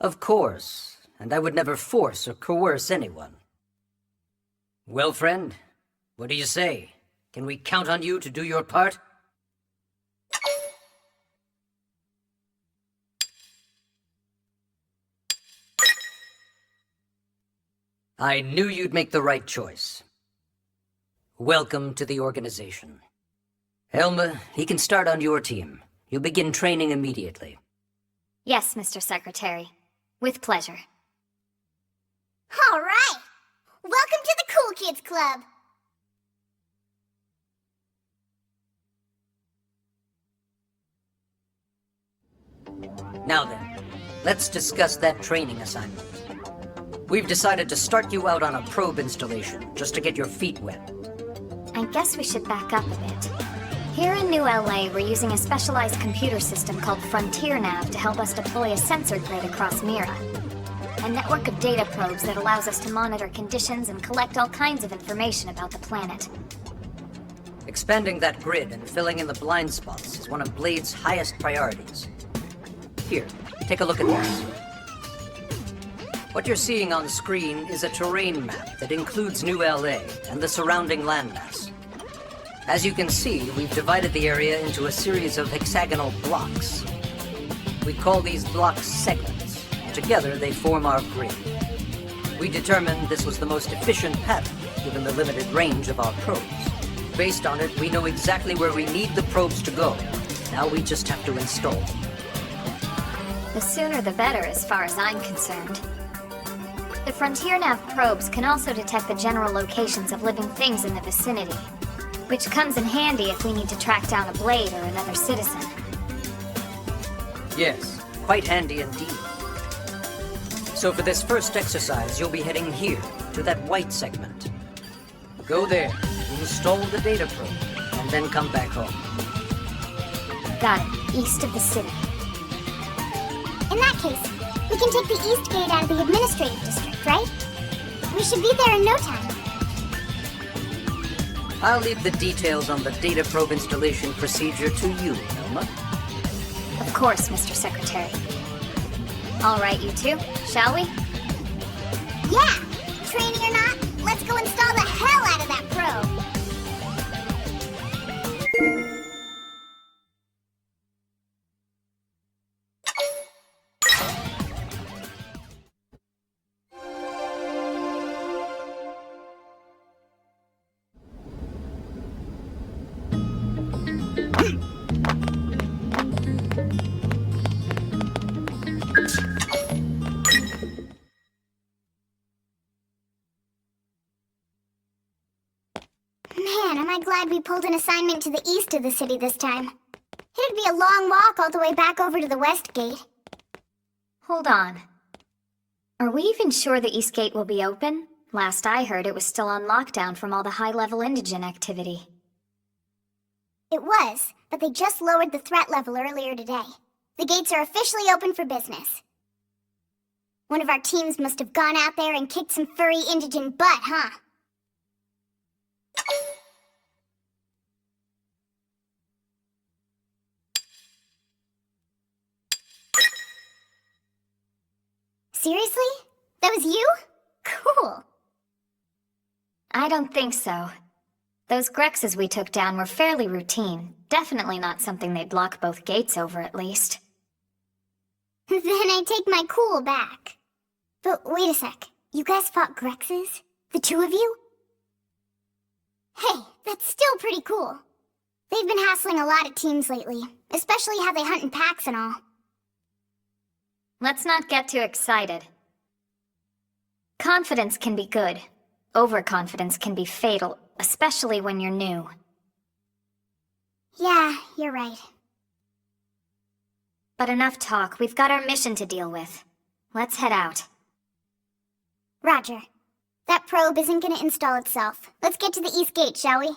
Of course, and I would never force or coerce anyone. Well, friend, what do you say? Can we count on you to do your part? I knew you'd make the right choice. Welcome to the organization. Helma, he can start on your team. You'll begin training immediately. Yes, Mr. Secretary. With pleasure. All right. Welcome to the Cool Kids Club. Now then, let's discuss that training assignment. We've decided to start you out on a probe installation, just to get your feet wet. I guess we should back up a bit. Here in New LA, we're using a specialized computer system called Frontier Nav to help us deploy a sensor grid across Mira. A network of data probes that allows us to monitor conditions and collect all kinds of information about the planet. Expanding that grid and filling in the blind spots is one of Blade's highest priorities. Here, take a look at this. What you're seeing on screen is a terrain map that includes New LA and the surrounding landmass. As you can see, we've divided the area into a series of hexagonal blocks. We call these blocks segments, and together they form our grid. We determined this was the most efficient pattern, given the limited range of our probes. Based on it, we know exactly where we need the probes to go. Now we just have to install them. The sooner the better, as far as I'm concerned. The Frontier Nav probes can also detect the general locations of living things in the vicinity, which comes in handy if we need to track down a Blade or another citizen. Yes, quite handy indeed. So for this first exercise, you'll be heading here, to that white segment. Go there, install the data probe, and then come back home. Got it. East of the city. In that case, we can take the East Gate out of the administrative district, right? We should be there in no time. I'll leave the details on the data probe installation procedure to you, Elma. Of course, Mr. Secretary. All right, you two, shall we? Yeah! Training or not, let's go install the hell out of that probe! Man, am I glad we pulled an assignment to the east of the city this time. It'd be a long walk all the way back over to the West Gate. Hold on. Are we even sure the East Gate will be open? Last I heard, it was still on lockdown from all the high-level indigen activity. It was, but they just lowered the threat level earlier today. The gates are officially open for business. One of our teams must have gone out there and kicked some furry indigen butt, huh? Seriously? That was you? Cool. I don't think so. Those Grexes we took down were fairly routine. Definitely not something they'd lock both gates over, at least. Then I take my cool back. But wait a sec. You guys fought Grexes? The two of you? Hey, that's still pretty cool. They've been hassling a lot of teams lately, especially how they hunt in packs and all. Let's not get too excited. Confidence can be good. Overconfidence can be fatal, especially when you're new. Yeah, you're right. But enough talk, we've got our mission to deal with. Let's head out. Roger. That probe isn't gonna install itself. Let's get to the East Gate, shall we?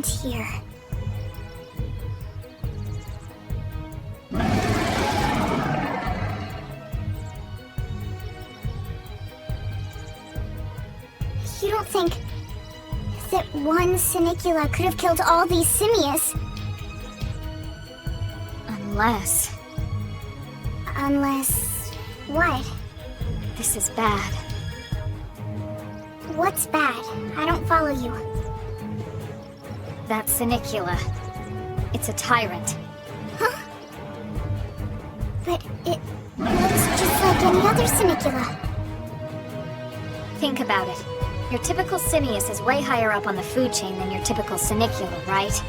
Frontier. You don't think that one Sinicula could have killed all these simius? Unless... what? This is bad. What's bad? I don't follow you. That Sinicula. It's a tyrant. Huh? But it looks just like any other Sinicula. Think about it. Your typical simius is way higher up on the food chain than your typical Sinicula, right?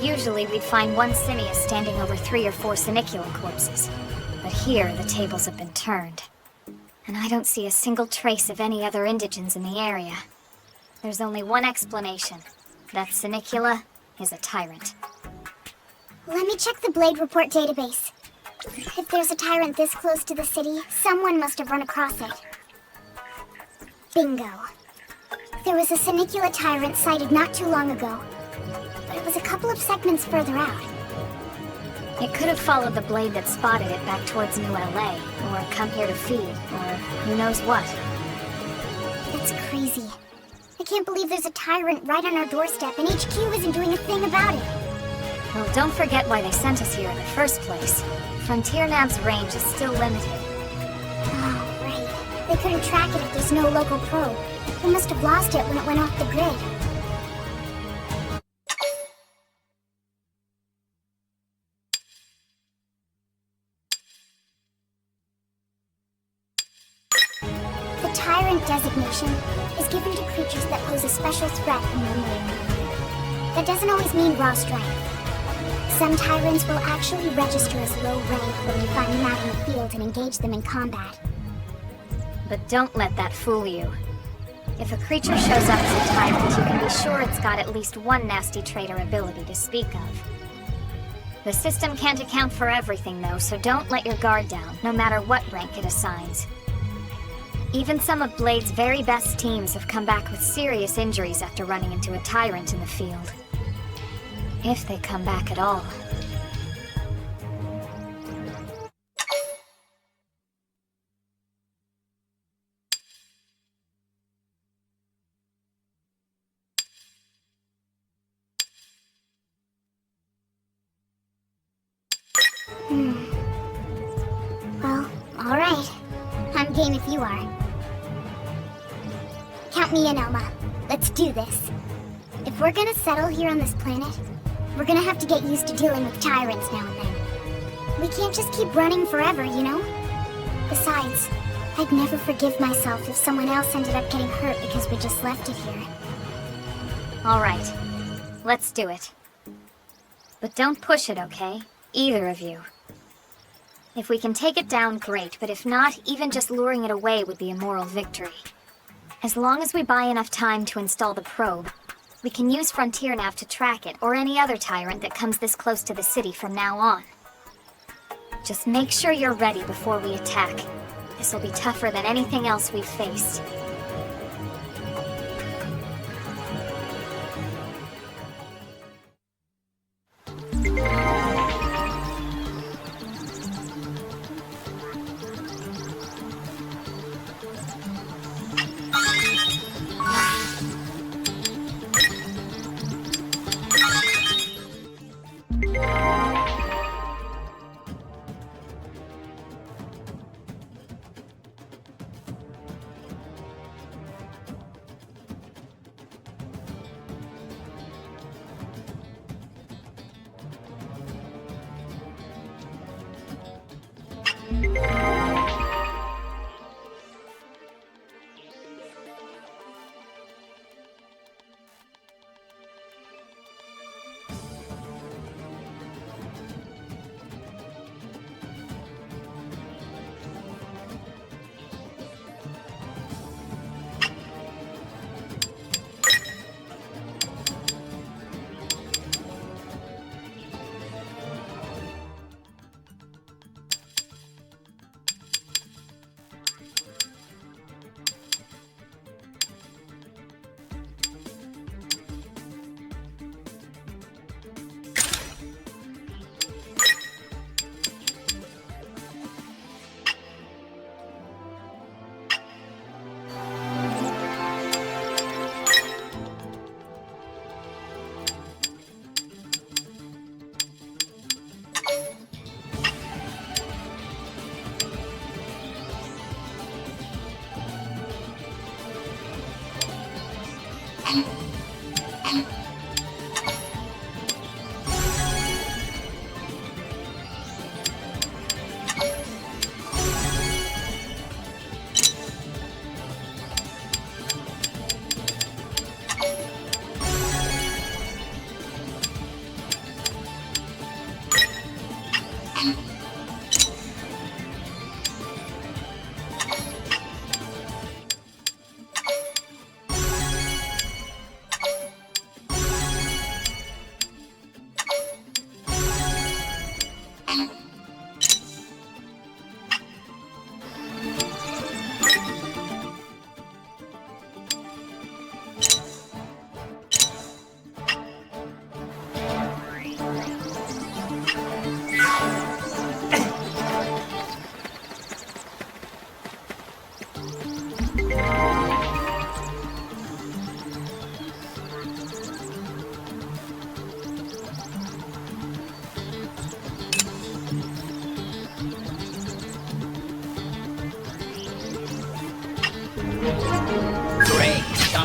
Usually we'd find one simius standing over 3 or 4 Sinicula corpses. But here, the tables have been turned. And I don't see a single trace of any other indigents in the area. There's only one explanation. That Sinicula is a tyrant. Let me check the Blade Report database. If there's a tyrant this close to the city, someone must have run across it. Bingo. There was a Sinicula tyrant sighted not too long ago, but it was a couple of segments further out. It could have followed the blade that spotted it back towards New LA, or come here to feed, or who knows what. That's crazy. I can't believe there's a tyrant right on our doorstep and HQ isn't doing a thing about it. Well, don't forget why they sent us here in the first place. Frontier Nav's range is still limited. Oh, right. They couldn't track it if there's no local probe. They must have lost it when it went off the grid. The Tyrant designation is given to creatures that pose a special threat in one way or another. That doesn't always mean raw strength. Some Tyrants will actually register as low rank when you find them out in the field and engage them in combat. But don't let that fool you. If a creature shows up as a tyrant, you can be sure it's got at least one nasty trait or ability to speak of. The system can't account for everything, though, so don't let your guard down, no matter what rank it assigns. Even some of Blade's very best teams have come back with serious injuries after running into a tyrant in the field. If they come back at all. Well, alright. I'm game if you are. Count me in, Elma. Let's do this. If we're gonna settle here on this planet, we're gonna have to get used to dealing with tyrants now and then. We can't just keep running forever, you know? Besides, I'd never forgive myself if someone else ended up getting hurt because we just left it here. Alright, let's do it. But don't push it, okay? Either of you. If we can take it down, great, but if not, even just luring it away would be a moral victory. As long as we buy enough time to install the probe, we can use Frontier Nav to track it, or any other tyrant that comes this close to the city from now on. Just make sure you're ready before we attack. This will be tougher than anything else we've faced.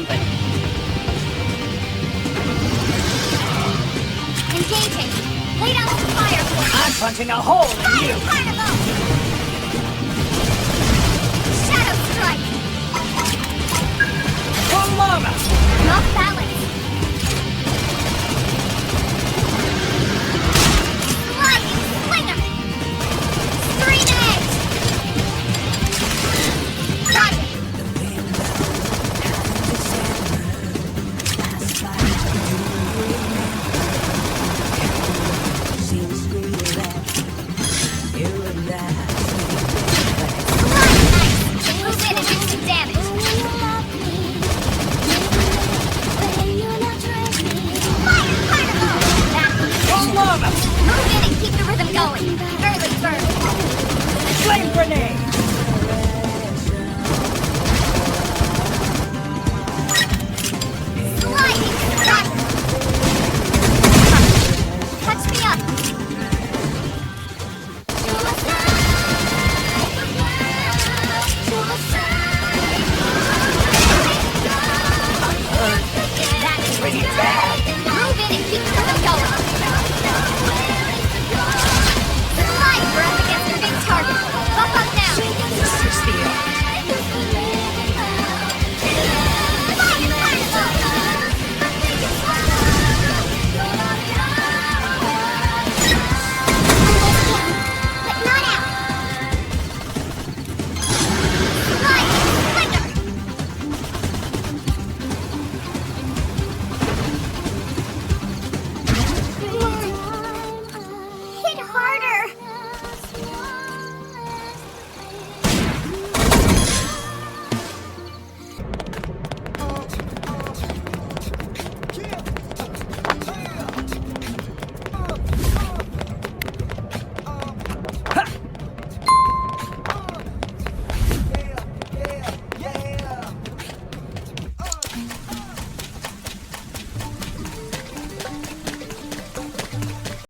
something. Engaging. Lay down some fire for me. I'm punching a hole in you. Carnival! Shadow strike! Llama! Off balance.